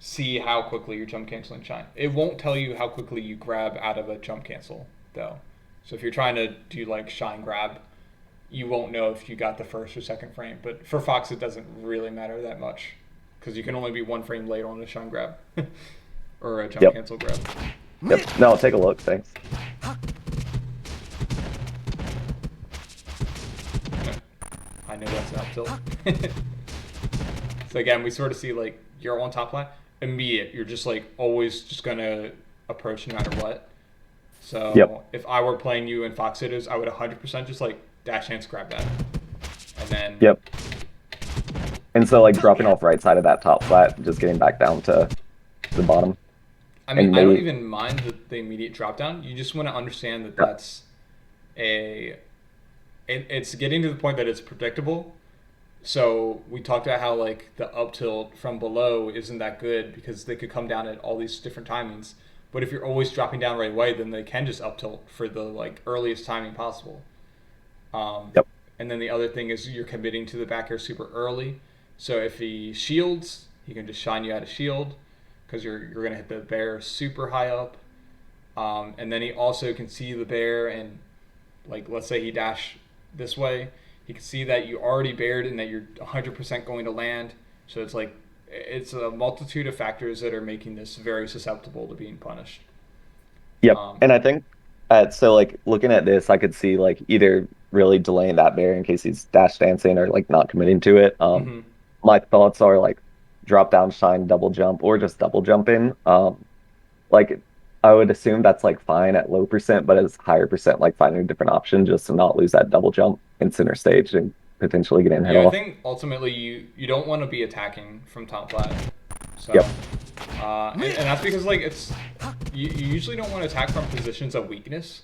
see how quickly you're jump canceling shine. It won't tell you how quickly you grab out of a jump cancel though. So if you're trying to do like shine grab, you won't know if you got the first or second frame. But for Fox, it doesn't really matter that much because you can only be 1 frame late on a shine grab or a jump yep, cancel grab. yep. No, I'll take a look. Thanks. I know that's an up tilt. So again, we sort of see like you're on top line, immediate. You're just like always just gonna approach no matter what. Yep, So if I were playing you in Fox Hitters, I would 100% just like dash hands grab that, and then yep. And so like dropping off right side of that top flat, just getting back down to the bottom, I mean and I don't maybe even mind the immediate drop down. You just want to understand that that's a it's getting to the point that it's predictable. So we talked about how like the up tilt from below isn't that good because they could come down at all these different timings. But if you're always dropping down right away, then they can just up tilt for the like earliest timing possible. Um, Yep. and then the other thing is you're committing to the back air super early. So if he shields, he can just shine you out of shield because you're gonna hit the bear super high up. And then he also can see the bear and like let's say he dash this way, he can see that you already bared and that you're 100% going to land. So it's like it's a multitude of factors that are making this very susceptible to being punished. Yep. Um, And I think so like looking at this, I could see like either really delaying that bear in case he's dash dancing or like not committing to it. mhm. My thoughts are like drop down, shine, double jump, or just double jumping. Like I would assume that's like fine at low percent, but as higher percent, like finding a different option just to not lose that double jump in center stage and potentially getting hit Yeah, I off. think ultimately you don't want to be attacking from top flat. So, Yep. and that's because like you usually don't want to attack from positions of weakness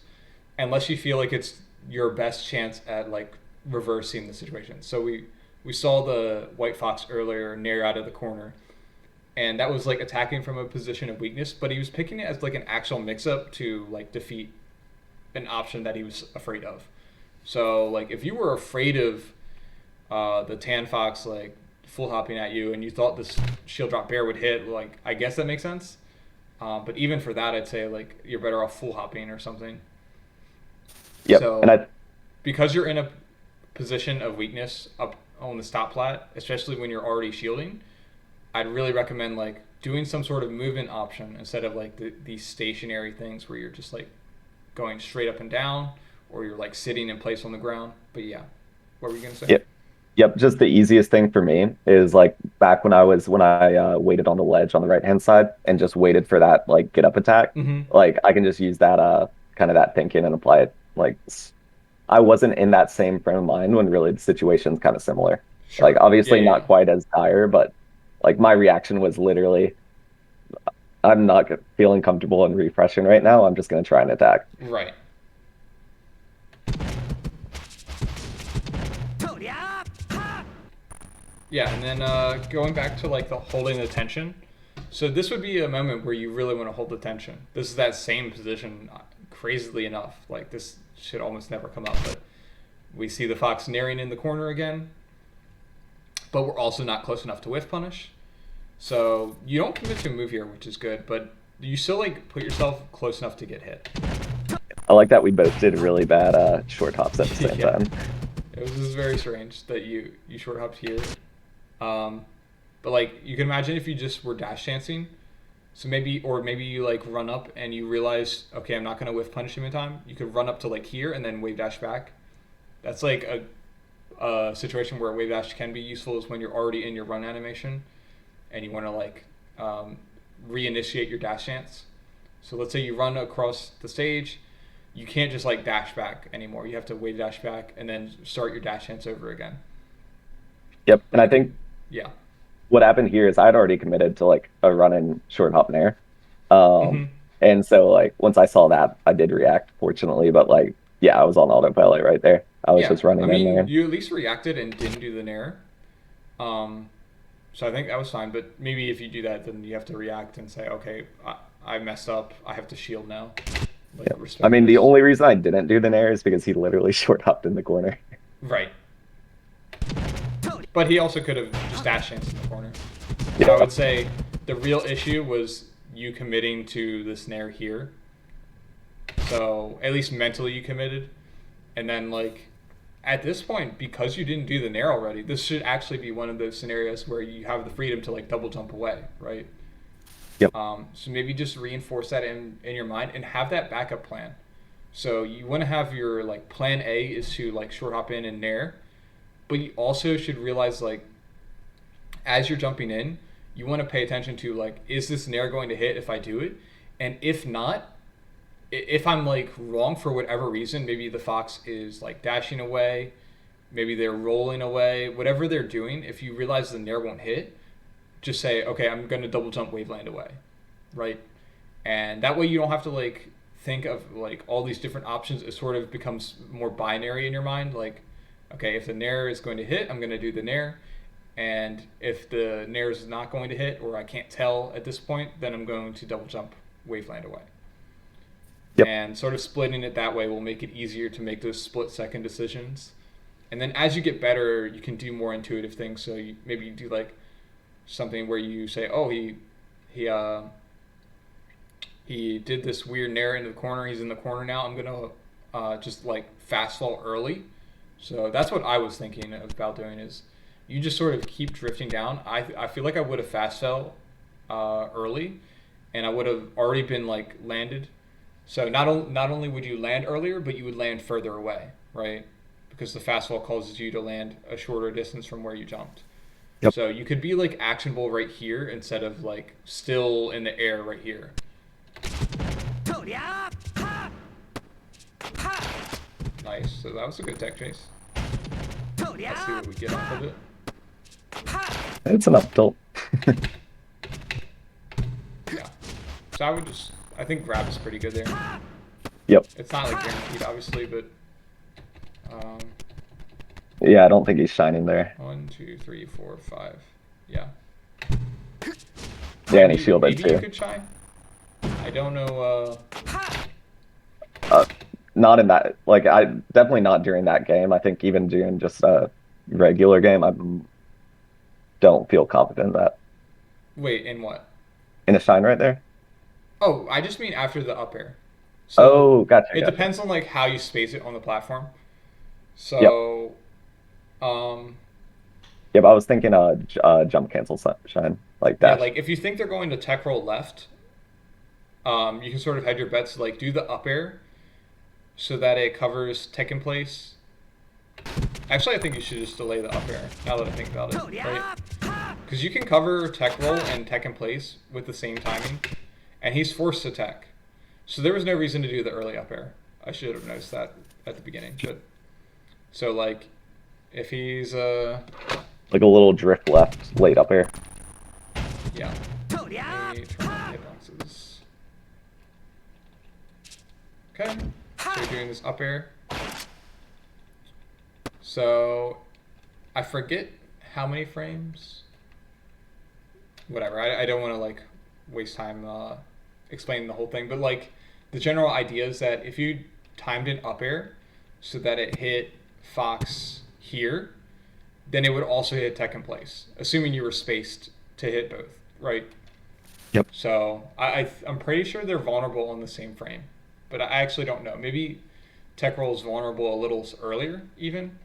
unless you feel like it's your best chance at like reversing the situation. So we saw the white fox earlier near out of the corner, and that was like attacking from a position of weakness, but he was picking it as like an actual mix up to like defeat an option that he was afraid of. So like if you were afraid of the tan fox like full hopping at you and you thought this shield drop bear would hit, like I guess that makes sense. But even for that, I'd say like you're better off full hopping or something. Yep. And So because you're in a position of weakness up on the stop plat, especially when you're already shielding, I'd really recommend like doing some sort of movement option instead of like these stationary things where you're just like going straight up and down or you're like sitting in place on the ground. But yeah, what were you gonna say? yep. Yep, just the easiest thing for me is like back when I waited on the ledge on the right hand side and just waited for that like get up attack. Mm-hmm. Like I can just use that kind of that thinking and apply it. Like I wasn't in that same frame of mind when really the situation's kind of similar. Like Sure. Yeah, obviously yeah, not yeah. quite as dire, but like my reaction was literally I'm not feeling comfortable and refreshing right now. I'm just gonna try and attack. Right. Yeah, and then going back to like the holding the tension. So this would be a moment where you really want to hold the tension. This is that same position, crazily enough. Like this should almost never come up, but we see the fox naring in the corner again, but we're also not close enough to whiff punish. So you don't commit to a move here, which is good, but you still like put yourself close enough to get hit. I like that we both did really bad short hops at the same Yeah, time. it was just very strange that you short hopped here. Um, but like you can imagine if you just were dash chancing, so maybe you like run up and you realize okay I'm not gonna whiff punish him in time. You could run up to like here and then wave dash back. That's like a situation where wave dash can be useful is when you're already in your run animation and you want to like reinitiate your dash chance. So let's say you run across the stage, you can't just like dash back anymore. You have to wave dash back and then start your dash chance over again. Yep. And But I you could, think yeah. what happened here is I'd already committed to like a run and short hop nair. Mm-hmm. And so like once I saw that, I did react, fortunately, but like yeah, I was on autopilot right there. I was Yeah, just I running in mean, there. you at least reacted and didn't do the nair. Um, so I think that was fine. But maybe if you do that, then you have to react and say, okay, I messed up. I have to shield now. Like, Yeah. I respect mean, the this. only reason I didn't do the nair is because he literally short hopped in the corner. Right. But he also could have just dash chanced in the corner. So I Yeah. would say the real issue was you committing to the snare here. So at least mentally you committed. And then like at this point, because you didn't do the nair already, this should actually be one of those scenarios where you have the freedom to like double jump away, right? Yep. So maybe just reinforce that in your mind and have that backup plan. So you want to have your like plan A is to like short hop in and nair, but you also should realize like as you're jumping in, you want to pay attention to like is this nair going to hit if I do it, and if not, if I'm like wrong for whatever reason, maybe the fox is like dashing away, maybe they're rolling away, whatever they're doing. If you realize the nair won't hit, just say okay, I'm gonna double jump waveland away, right? And that way you don't have to like think of like all these different options. It sort of becomes more binary in your mind, like okay, if the nair is going to hit, I'm going to do the nair. And if the nair is not going to hit, or I can't tell at this point, then I'm going to double jump waveland away. Yep. And sort of splitting it that way will make it easier to make those split second decisions. And then as you get better, you can do more intuitive things. So maybe you do like something where you say, "Oh, he he did this weird nair into the corner. He's in the corner now. I'm gonna just like fast fall early." So that's what I was thinking about doing. Is you just sort of keep drifting down. I feel like I would have fast fell early, and I would have already been like landed. So not only would you land earlier, but you would land further away, right? Because the fast fall causes you to land a shorter distance from where you jumped. Yep. So you could be like actionable right here instead of like still in the air right here. Nice. So that was a good tech chase. Let's see what we get off of it. It's an up tilt. Yeah. So I think grab is pretty good there. Yep. It's not like guaranteed, obviously, but um, Yeah, I don't think he's shining there. 1, 2, 3, 4, 5. Yeah. Yeah, and he shielded Maybe you too. could shine. I don't know. Uh, Not in that, like, I definitely not during that game. I think even during just a regular game, I don't feel confident in that. Wait, in what? In a shine right there? Oh, I just mean after the up air. So Oh, gotcha, it gotcha. depends on like how you space it on the platform. Yep. So, um, Yep, I was thinking jump cancel shine, like yeah, dash. like if you think they're going to tech roll left, you can sort of hedge your bets. Like do the up air so that it covers tech in place. Actually, I think you should just delay the up air. Now that I think about it, right? Because you can cover tech roll and tech in place with the same timing, and he's forced to tech. So there was no reason to do the early up air. I should have noticed that at the beginning. But so like, if he's Like a little drift left, late up air. yeah. Let me turn on hitboxes. Okay. So you're doing this up air. So I forget how many frames. Whatever. I don't want to like waste time explaining the whole thing, but like the general idea is that if you timed an up air so that it hit Fox here, then it would also hit tech in place, assuming you were spaced to hit both, right? Yep. So I'm pretty sure they're vulnerable on the same frame, but I actually don't know. Maybe tech roll is vulnerable a little earlier even.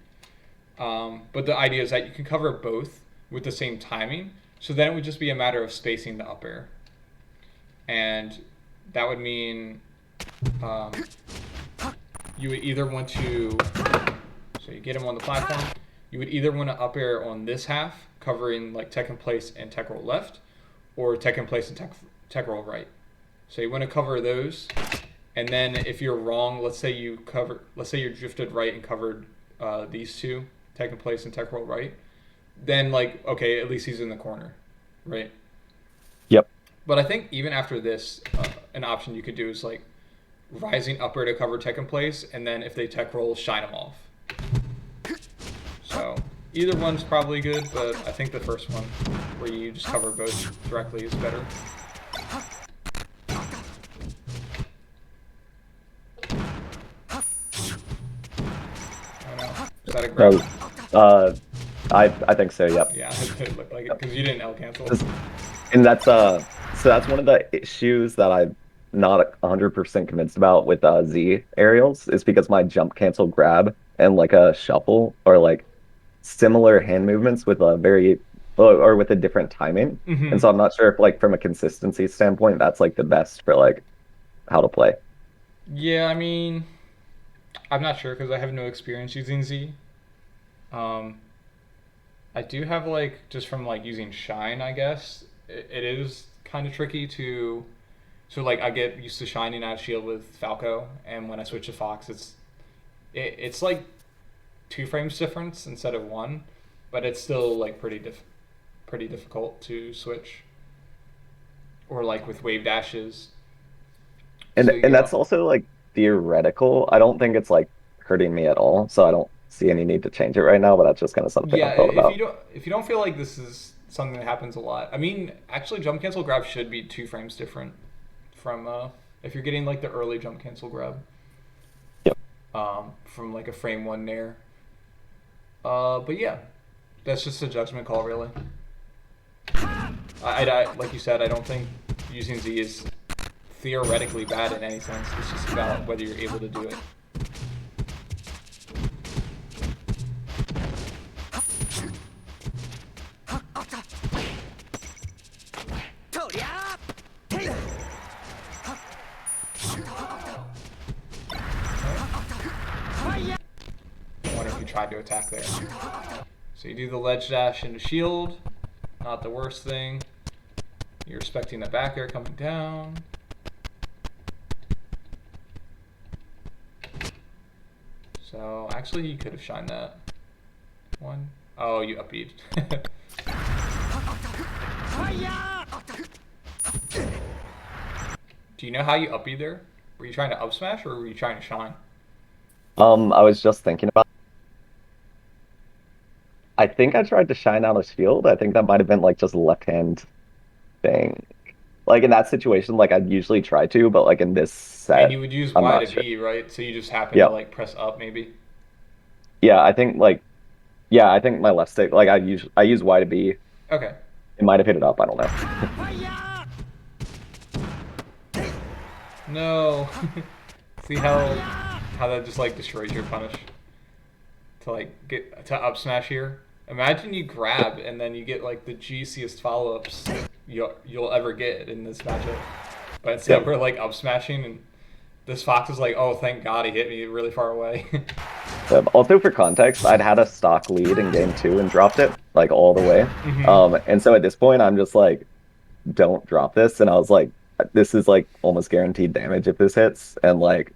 But the idea is that you can cover both with the same timing, so then it would just be a matter of spacing the up air. And that would mean you would either want to, so you get him on the platform, you would either want to up air on this half, covering like tech in place and tech roll left, or tech in place and tech roll right. So you want to cover those, and then if you're wrong, let's say you drifted right and covered these two, tech in place and tech roll right, then like okay, at least he's in the corner, right? Yep. But I think even after this, an option you could do is like rising upper to cover tech in place, and then if they tech roll, shine them off. So either one's probably good, but I think the first one, where you just cover both directly, is better. I don't know. Is that a grab? No, I think so. Yep. Yeah, it looked like it because you didn't L cancel. And that's one of the issues that I'm not 100% convinced about with Z aerials is because my jump cancel grab and like a shuffle are like similar hand movements with a very or with a different timing. And so I'm not sure if like from a consistency standpoint that's like the best for like how to play. Yeah, I mean, I'm not sure because I have no experience using Z. Um, I do have like just from like using Shine, I guess it is kind of tricky to. So like I get used to shining out of shield with Falco, and when I switch to Fox, it's like 2 frames difference instead of one, but it's still like pretty difficult to switch. Or like with wave dashes. And So and yeah, that's also like theoretical. I don't think it's like hurting me at all. So I don't see any need to change it right now, but that's just kind of something Yeah, I've thought about. if you don't feel like this is something that happens a lot, I mean, actually, jump cancel grab should be 2 frames different from if you're getting like the early jump cancel grab Yep. from like a frame one nair. But yeah, that's just a judgment call, really. Like you said, I don't think using Z is theoretically bad in any sense. It's just about whether you're able to do it. I wonder if you tried to attack there. So you do the ledge dash into shield. Not the worst thing. You're expecting the back air coming down. So actually you could have shined that. One. Oh, you upbeat. Do you know how you upbeat there? Were you trying to up smash or were you trying to shine? I was just thinking about. I think I tried to shine out a shield. I think that might have been like just a left hand thing. Like in that situation, like I'd usually try to, but like in this And set, you would use I'm Y not to sure. B, right? So you just happen to Yeah, like press up maybe? yeah. I think like yeah, I think my left stick. Like I use Y to B. Okay. It might have hit it up. I don't know. No. See how that just like destroys your punish to like get to up smash here. Imagine you grab and then you get like the juiciest follow ups you'll ever get in this matchup. But instead Yep. we're like up smashing and this fox is like, oh thank God he hit me really far away. Also for context, I'd had a stock lead in game two and dropped it like all the way. Hmm. And so at this point, I'm just like, don't drop this. And I was like, this is like almost guaranteed damage if this hits, and like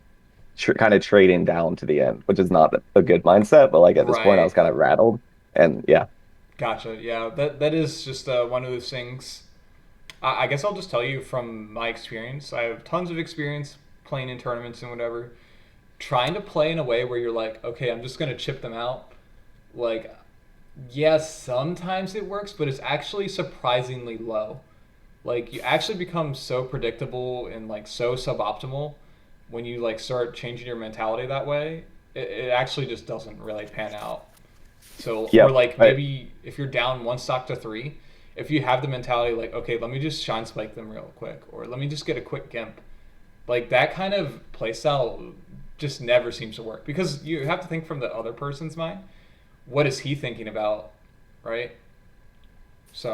tr kind of trading down to the end, which is not a good mindset. But like at this point, I was Right. kind of rattled, and yeah, Gotcha. Yeah, that is just one of those things. I guess I'll just tell you from my experience. I have tons of experience playing in tournaments and whatever. Trying to play in a way where you're like, okay, I'm just gonna chip them out. Like, yes, sometimes it works, but it's actually surprisingly low. Like, you actually become so predictable and like so suboptimal when you like start changing your mentality that way. It actually just doesn't really pan out. So, or yep, like I, maybe if you're down one stock to three, if you have the mentality like, okay, let me just shine spike them real quick, or let me just get a quick gimp, like that kind of playstyle just never seems to work because you have to think from the other person's mind. What is he thinking about, right?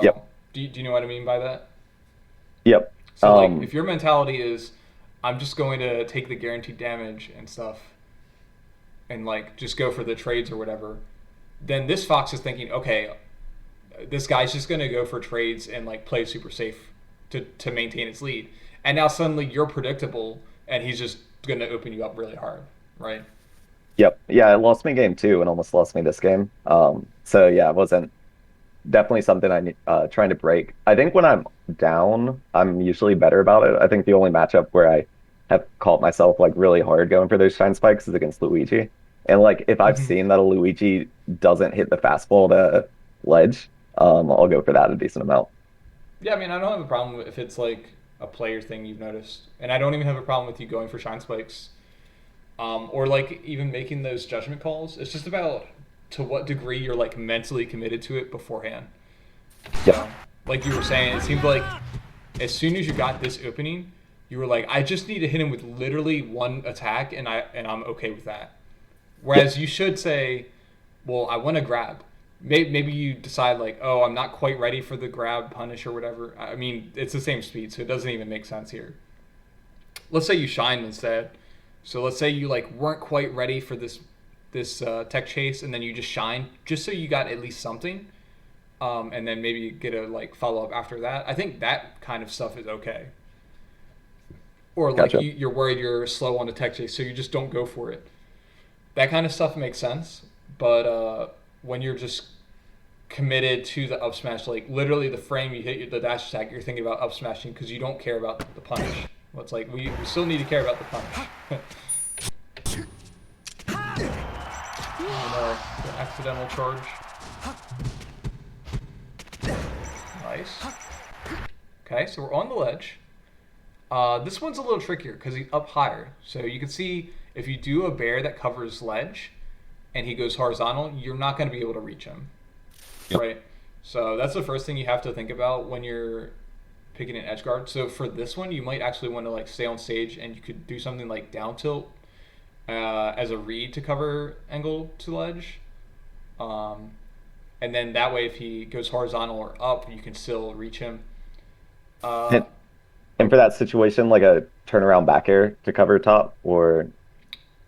yep, So, do you know what I mean by that? yep. So, like, if your mentality is, I'm just going to take the guaranteed damage and stuff, and like just go for the trades or whatever, then this fox is thinking, okay, this guy's just going to go for trades and like play super safe to maintain its lead. And now suddenly you're predictable and he's just going to open you up really hard, right? Yep. Yeah, it lost me game two and almost lost me this game. So yeah, it wasn't definitely something I need trying to break. I think when I'm down, I'm usually better about it. I think the only matchup where I have caught myself like really hard going for those shine spikes is against Luigi. And like if I've Mm-hmm. seen that a Luigi doesn't hit the fastball to ledge, I'll go for that a decent amount. Yeah, I mean, I don't have a problem if it's like a player thing you've noticed. And I don't even have a problem with you going for shine spikes or like even making those judgment calls. It's just about to what degree you're like mentally committed to it beforehand. Yep. So, like you were saying, it seemed like as soon as you got this opening, you were like, I just need to hit him with literally one attack, and I'm okay with that. Yep. Whereas you should say, well, I want to grab. Maybe you decide like, oh, I'm not quite ready for the grab punish or whatever. I mean, it's the same speed, so it doesn't even make sense here. Let's say you shine instead. So let's say you like weren't quite ready for this tech chase, and then you just shine, just so you got at least something, and then maybe get a like follow up after that. I think that kind of stuff is okay. Or like Gotcha. you're worried you're slow on the tech chase, so you just don't go for it. That kind of stuff makes sense. But when you're just committed to the up smash, like literally the frame you hit the dash attack, you're thinking about up smashing because you don't care about the punish. Well, it's like we still need to care about the punish. I know. accidental charge. Nice. Okay, so we're on the ledge. This one's a little trickier because he's up higher. So you can see if you do a bear that covers ledge and he goes horizontal, you're not going to be able to reach him, Yep. right? So that's the first thing you have to think about when you're picking an edge guard. So for this one, you might actually want to like stay on stage and you could do something like down tilt as a read to cover angle to ledge. Um, and then that way, if he goes horizontal or up, you can still reach him. Uh, And, and for that situation, like a turnaround back air to cover top or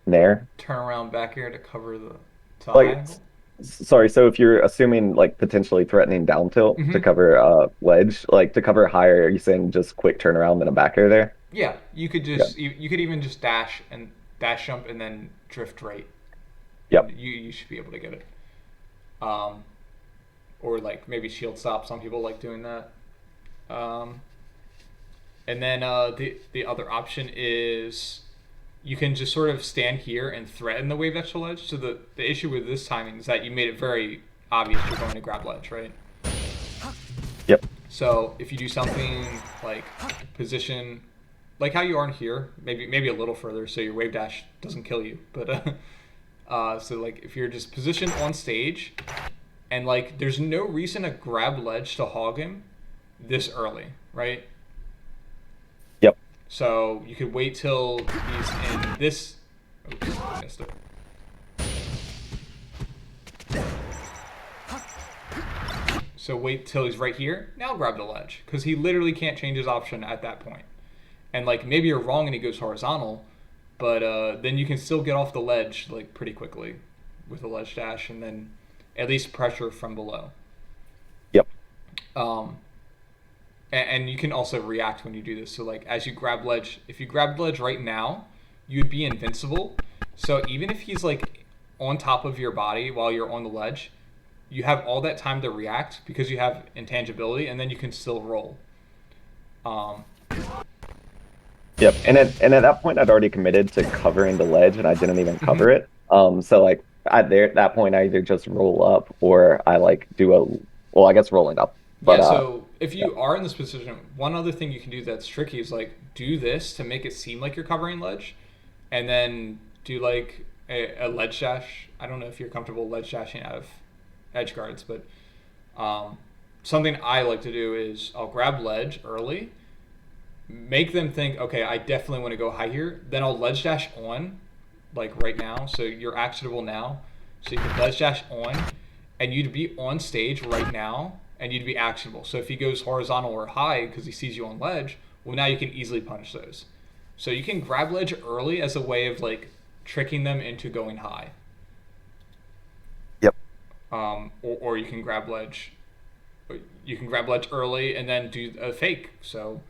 nair. Turn around back air to cover the to high Like, angle. sorry, so if you're assuming like potentially threatening down tilt to Hmm. cover ledge, like to cover higher, are you saying just quick turnaround and a back air there? Yeah, you could Yeah. just you could even just dash and dash jump and then drift right, and Yep. you should be able to get it. Um, or like maybe shield stop. Some people like doing that. Um, and then the other option is you can just sort of stand here and threaten the wave dash to ledge. So the issue with this timing is that you made it very obvious you're going to grab ledge, right? Yep. So if you do something like position, like how you are in here, maybe a little further, so your wave dash doesn't kill you. But so like if you're just positioned on stage, and like there's no reason to grab ledge to hog him this early, right? Yep. So you could wait till he's in this. Oops, I missed it. So wait till he's right here. Now grab the ledge because he literally can't change his option at that point. And like maybe you're wrong and he goes horizontal, but then you can still get off the ledge like pretty quickly with a ledge dash, and then at least pressure from below. Yep. Um, and you can also react when you do this. So like as you grab ledge, if you grab ledge right now, you'd be invincible. So even if he's like on top of your body while you're on the ledge, you have all that time to react because you have intangibility, and then you can still roll. Um, Yep. and And at that point, I'd already committed to covering the ledge, and I didn't even cover mhm. it. So like at that point, I either just roll up or I like do a well, I guess rolling up. But Yeah, so if yeah. you are in this position, one other thing you can do that's tricky is like do this to make it seem like you're covering ledge, and then do like a ledge dash. I don't know if you're comfortable ledge dashing out of edge guards, but um, something I like to do is I'll grab ledge early, make them think, okay, I definitely want to go high here. Then I'll ledge dash on, like right now. So you're actionable now. So you can ledge dash on, and you'd be on stage right now, and you'd be actionable. So if he goes horizontal or high because he sees you on ledge, well, now you can easily punish those. So you can grab ledge early as a way of like tricking them into going high. Yep. Or you can grab ledge. You can grab ledge early and then do a fake. So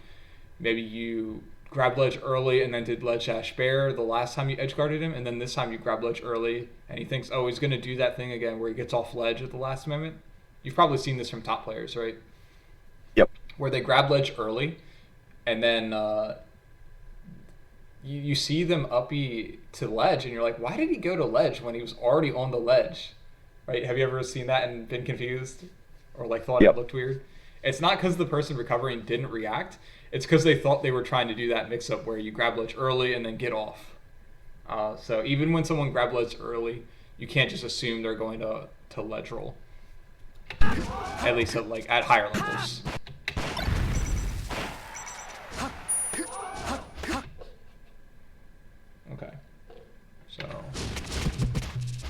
maybe you grab ledge early and then did ledge dash bear the last time you edge guarded him, and then this time you grab ledge early and he thinks, oh, he's going to do that thing again where he gets off ledge at the last moment. You've probably seen this from top players, right? Yep. Where they grab ledge early and then you see them uppy to ledge and you're like, why did he go to ledge when he was already on the ledge? Right? Have you ever seen that and been confused or like thought it Yep. looked weird? It's not because the person recovering didn't react. It's because they thought they were trying to do that mix up where you grab ledge early and then get off. So even when someone grab ledge early, you can't just assume they're going to ledge roll. At least at, like at higher levels. Okay. So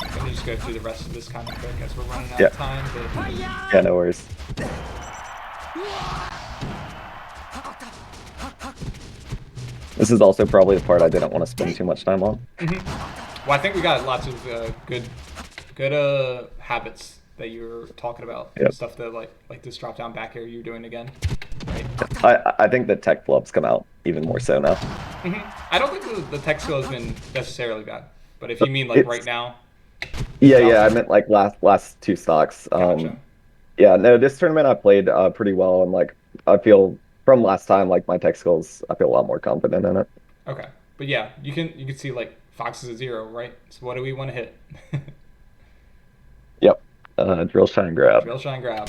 let me just go through the rest of this kind of quick as we're running out Yeah. of time. But Yeah, no worries. This is also probably the part I didn't want to spend too much time on. well, I think we got lots of good habits that you were talking about. Yep. Stuff that like this drop down back air you're doing again. Right? I think the tech flubs come out even more so now. I don't think the tech skill has been necessarily bad, but if you mean like right It's now, yeah, that was yeah. I it. meant like last two stocks. Gotcha. Yeah, no, this tournament I played pretty well, and like I feel from last time, like my tech skills, I feel a lot more confident in it. Okay, but yeah, you can see like Fox is a 0, right? So what do we want to hit? Yep. Drill, shine, grab. Drill, shine, grab.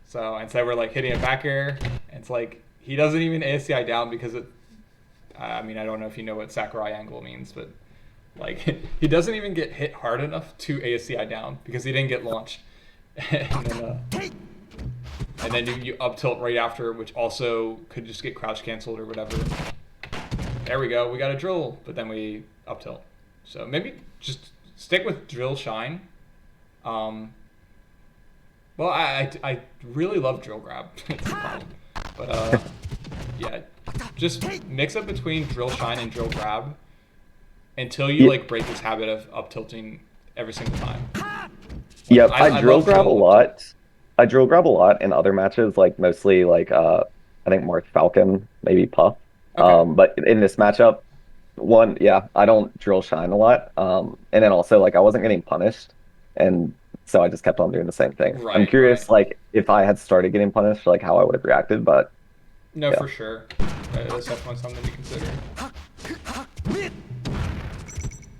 So instead we're like hitting a back air, and it's like he doesn't even ASCI down because it. I mean, I don't know if you know what Sakurai angle means, but like he doesn't even get hit hard enough to ASCI down because he didn't get launched. and then, uh, and then you up tilt right after, which also could just get crouch canceled or whatever. There we go. We got a drill, but then we up tilt. So maybe just stick with drill shine. Um, well, I really love drill grab. It's the problem. But yeah, just mix up between drill shine and drill grab until you Yeah, like break this habit of up tilting every single time. Like yep. I I drill love grab a drill up tilt. lot. I drill grab a lot in other matches, like mostly like I think Mark Falcon, maybe Puff. Okay. But in this matchup, one, yeah, I don't drill shine a lot. And then also like I wasn't getting punished, and so I just kept on doing the same thing. I'm Right, right. curious, like if I had started getting punished, like how I would have reacted. But No, yeah, for sure. That's definitely something to consider.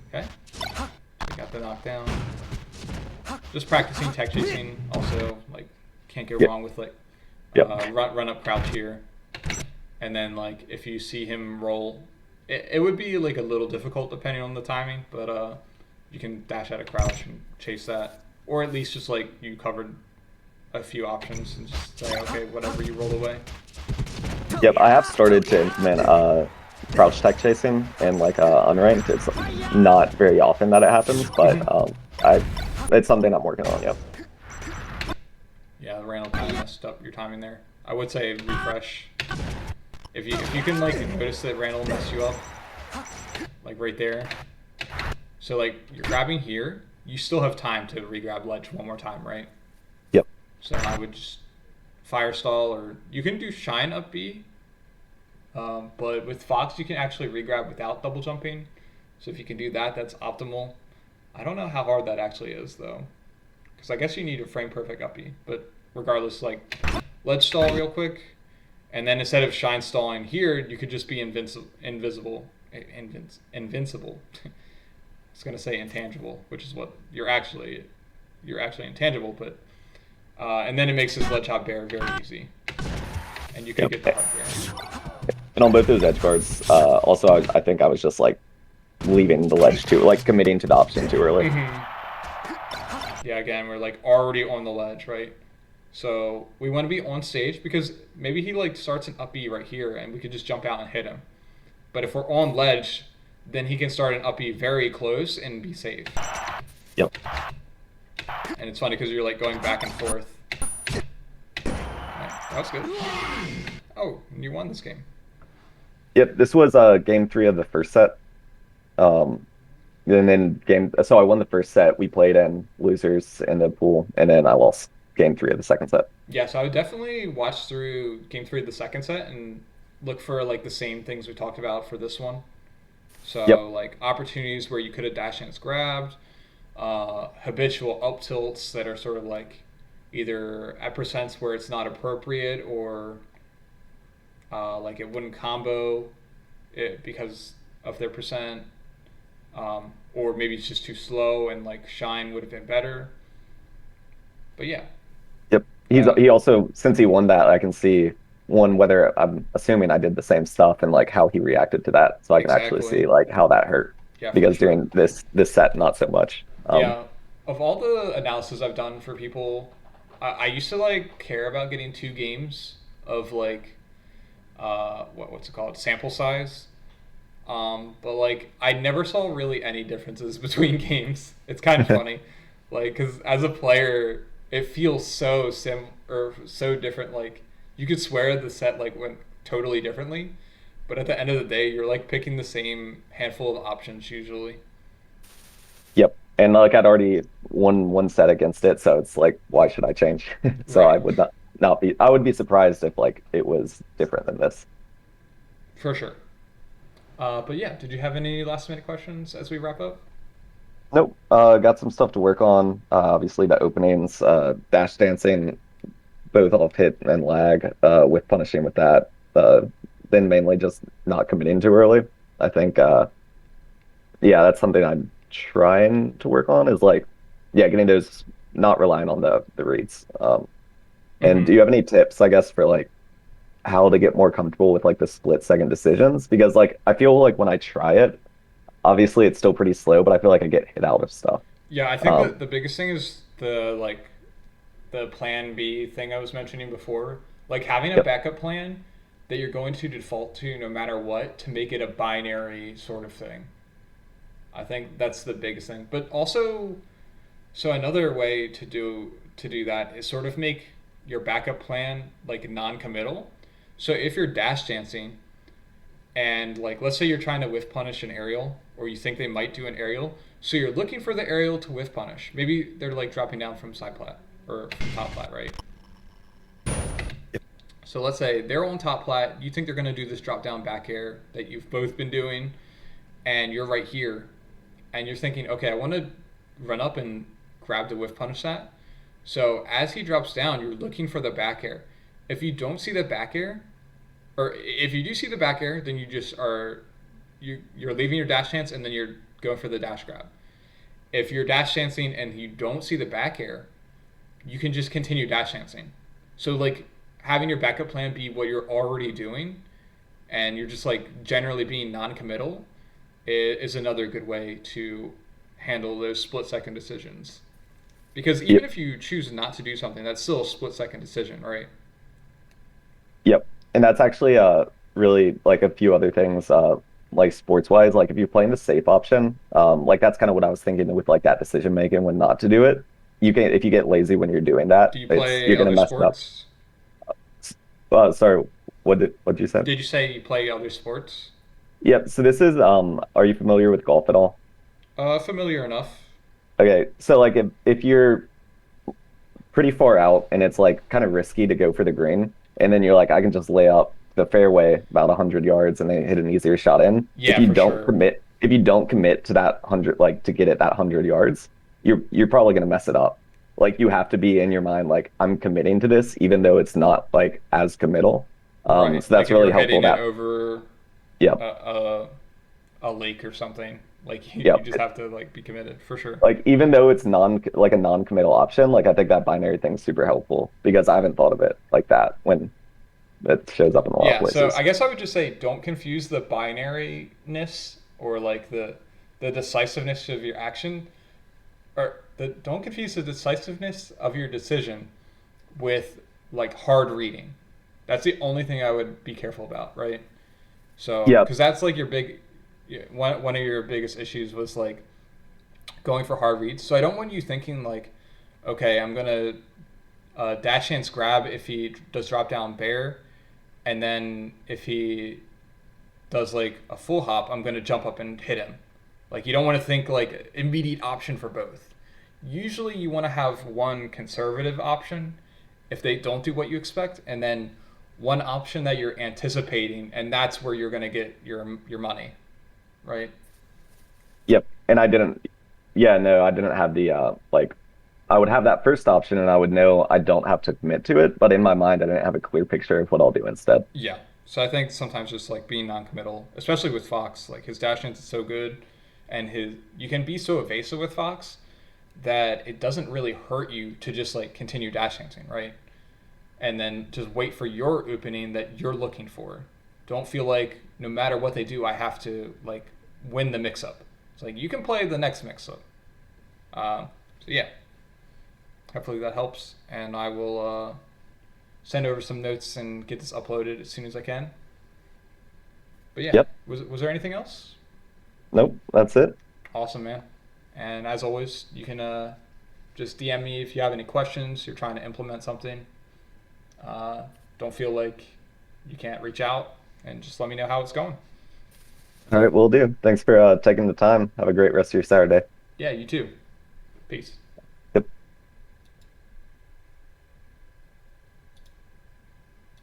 Okay. We got the knockdown. Just practicing tech chasing. Also, like, can't go yeah, wrong with like yeah, run up crouch here, and then like if you see him roll, it would be like a little difficult depending on the timing, but you can dash out of crouch and chase that, or at least just like you covered a few options and just say okay, whatever you roll away. yep. I have started to implement crouch tech chasing and like unranked. It's not very often that it happens, but Mhm. I it's something I'm working on. Yep. Yeah, Randall kind of messed up your timing there. I would say refresh. If you can like notice that Randall messed you up, like right there. So like you're grabbing here, you still have time to re-grab ledge one more time, right? Yep. So I would just fire stall, or you can do shine up B. But with Fox, you can actually re-grab without double jumping. So if you can do that, that's optimal. I don't know how hard that actually is though, because I guess you need a frame perfect up B. But regardless, like ledge stall real quick, and then instead of shine stalling here, you could just be invincible. I was gonna say intangible, which is what you're actually intangible, but and then it makes this ledge hop bear very easy, and you could get the Yep. hard bear. And on both those edge guards, also I think I was just like leaving the ledge too, like committing to the option too early. Yeah, again, we're like already on the ledge, right? So we want to be on stage because maybe he like starts an up B right here, and we could just jump out and hit him. But if we're on ledge, then he can start an up B very close and be safe. Yep. And it's funny because you're like going back and forth. That was good. Oh, you won this game. Yep. This was game three of the first set. Um, and then so I won the first set. We played in losers in the pool, and then I lost game three of the second set. Yeah, so I would definitely watch through game three of the second set and look for like the same things we talked about for this one. Yep. So like opportunities where you could have dash hands grabbed, habitual up tilts that are sort of like either at percents where it's not appropriate or like it wouldn't combo it because of their percent, or maybe it's just too slow and like shine would have been better. But yeah, Yep. uh, He also, since he won that, I can see one, whether I'm assuming I did the same stuff and like how he reacted to that. So I can actually exactly. see like how that hurt, Yeah, for because sure. doing this set, not so much. Yeah, of all the analysis I've done for people, I used to like care about getting two games of like what's it called, sample size. But like I never saw really any differences between games. It's kind of funny, like because as a player, it feels so sim or so different. Like you could swear the set like went totally differently, but at the end of the day, you're like picking the same handful of options usually. Yep. And like I'd already won one set against it, so it's like, why should I change? So I Right, would not be, I would be surprised if like it was different than this. for sure. But yeah, did you have any last minute questions as we wrap up? Nope. Got some stuff to work on. Obviously the openings, dash dancing, both off hit and lag, with punishing with that. Then mainly just not committing too early. I think yeah, that's something I'm trying to work on, is like yeah, getting those, not relying on the reads. And do Hmm. you have any tips, I guess, for like how to get more comfortable with like the split second decisions? Because like I feel like when I try it, obviously it's still pretty slow, but I feel like I get hit out of stuff. Yeah, I think Um, that the biggest thing is the plan B thing I was mentioning before. Like having a yep, backup plan that you're going to default to no matter what to make it a binary sort of thing. I think that's the biggest thing. But also, so another way to do that is sort of make your backup plan like non-committal. So if you're dash dancing and like let's say you're trying to whiff punish an aerial or you think they might do an aerial, so you're looking for the aerial to whiff punish. Maybe they're like dropping down from side plat or from top plat, right? So let's say they're on top plat, you think they're going to do this drop down back air that you've both been doing, and you're right here, and you're thinking, okay, I want to run up and grab the whiff punish that. So as he drops down, you're looking for the back air. If you don't see the back air, or if you do see the back air, then you just are you're leaving your dash chance and then you're going for the dash grab. If you're dash chancing and you don't see the back air, you can just continue dash chancing. So like having your backup plan be what you're already doing and you're just like generally being non-committal is another good way to handle those split second decisions. Because even yep, if you choose not to do something, that's still a split second decision, right? yep. And that's actually really like a few other things like sports wise, like if you're playing the safe option, like that's kind of what I was thinking with like that decision making when not to do it. You can if you get lazy when you're doing that, Do you it's play you're gonna other mess it up. sports? Sorry, what did you say? Did you say you play other sports? Yep. So this is are you familiar with golf at all? Familiar enough. Okay. So like if you're pretty far out and it's like kind of risky to go for the green, and then you're like, I can just lay up the fairway about 100 yards and then hit an easier shot in. Yeah, for sure. If you don't commit to that 100, like to get it that 100 yards, you're probably gonna mess it up. Like you have to be in your mind like I'm committing to this, even though it's not like as committal. Right. So Like that's if really you're helpful. hitting it That over yeah, a, a lake or something, like yeah. you just have to like be committed for sure. Like even though it's like a non-committal option, like I think that binary thing's super helpful because I haven't thought of it like that when it shows up in a lot of Yeah, so places. I guess I would just say don't confuse the binariness or like the decisiveness of your action or don't confuse the decisiveness of your decision with like hard reading. That's the only thing I would be careful about, right? So, Yeah, because that's like your big one of your biggest issues was like going for hard reads. So I don't want you thinking like, okay, I'm gonna dash chance grab if he does drop down bear, and then if he does like a full hop, I'm gonna jump up and hit him. Like you don't want to think like immediate option for both. Usually you want to have one conservative option if they don't do what you expect, and then one option that you're anticipating, and that's where you're gonna get your money, right? yep. And I didn't, yeah, no, I didn't have the like I would have that first option and I would know I don't have to commit to it, but in my mind I didn't have a clear picture of what I'll do instead. Yeah. So I think sometimes just like being non-committal, especially with Fox, like his dash dance is so good, and his you can be so evasive with Fox that it doesn't really hurt you to just like continue dash dancing, right? And then just wait for your opening that you're looking for. Don't feel like no matter what they do, I have to like win the mix-up. It's like you can play the next mix-up. So yeah, hopefully that helps, and I will send over some notes and get this uploaded as soon as I can. But yeah, Yep. was there anything else? Nope, that's it. Awesome, man. And as always, you can just DM me if you have any questions. You're trying to implement something. Uh, don't feel like you can't reach out and just let me know how it's going. All right, will do. Thanks for taking the time. Have a great rest of your Saturday. Yeah, you too. Peace.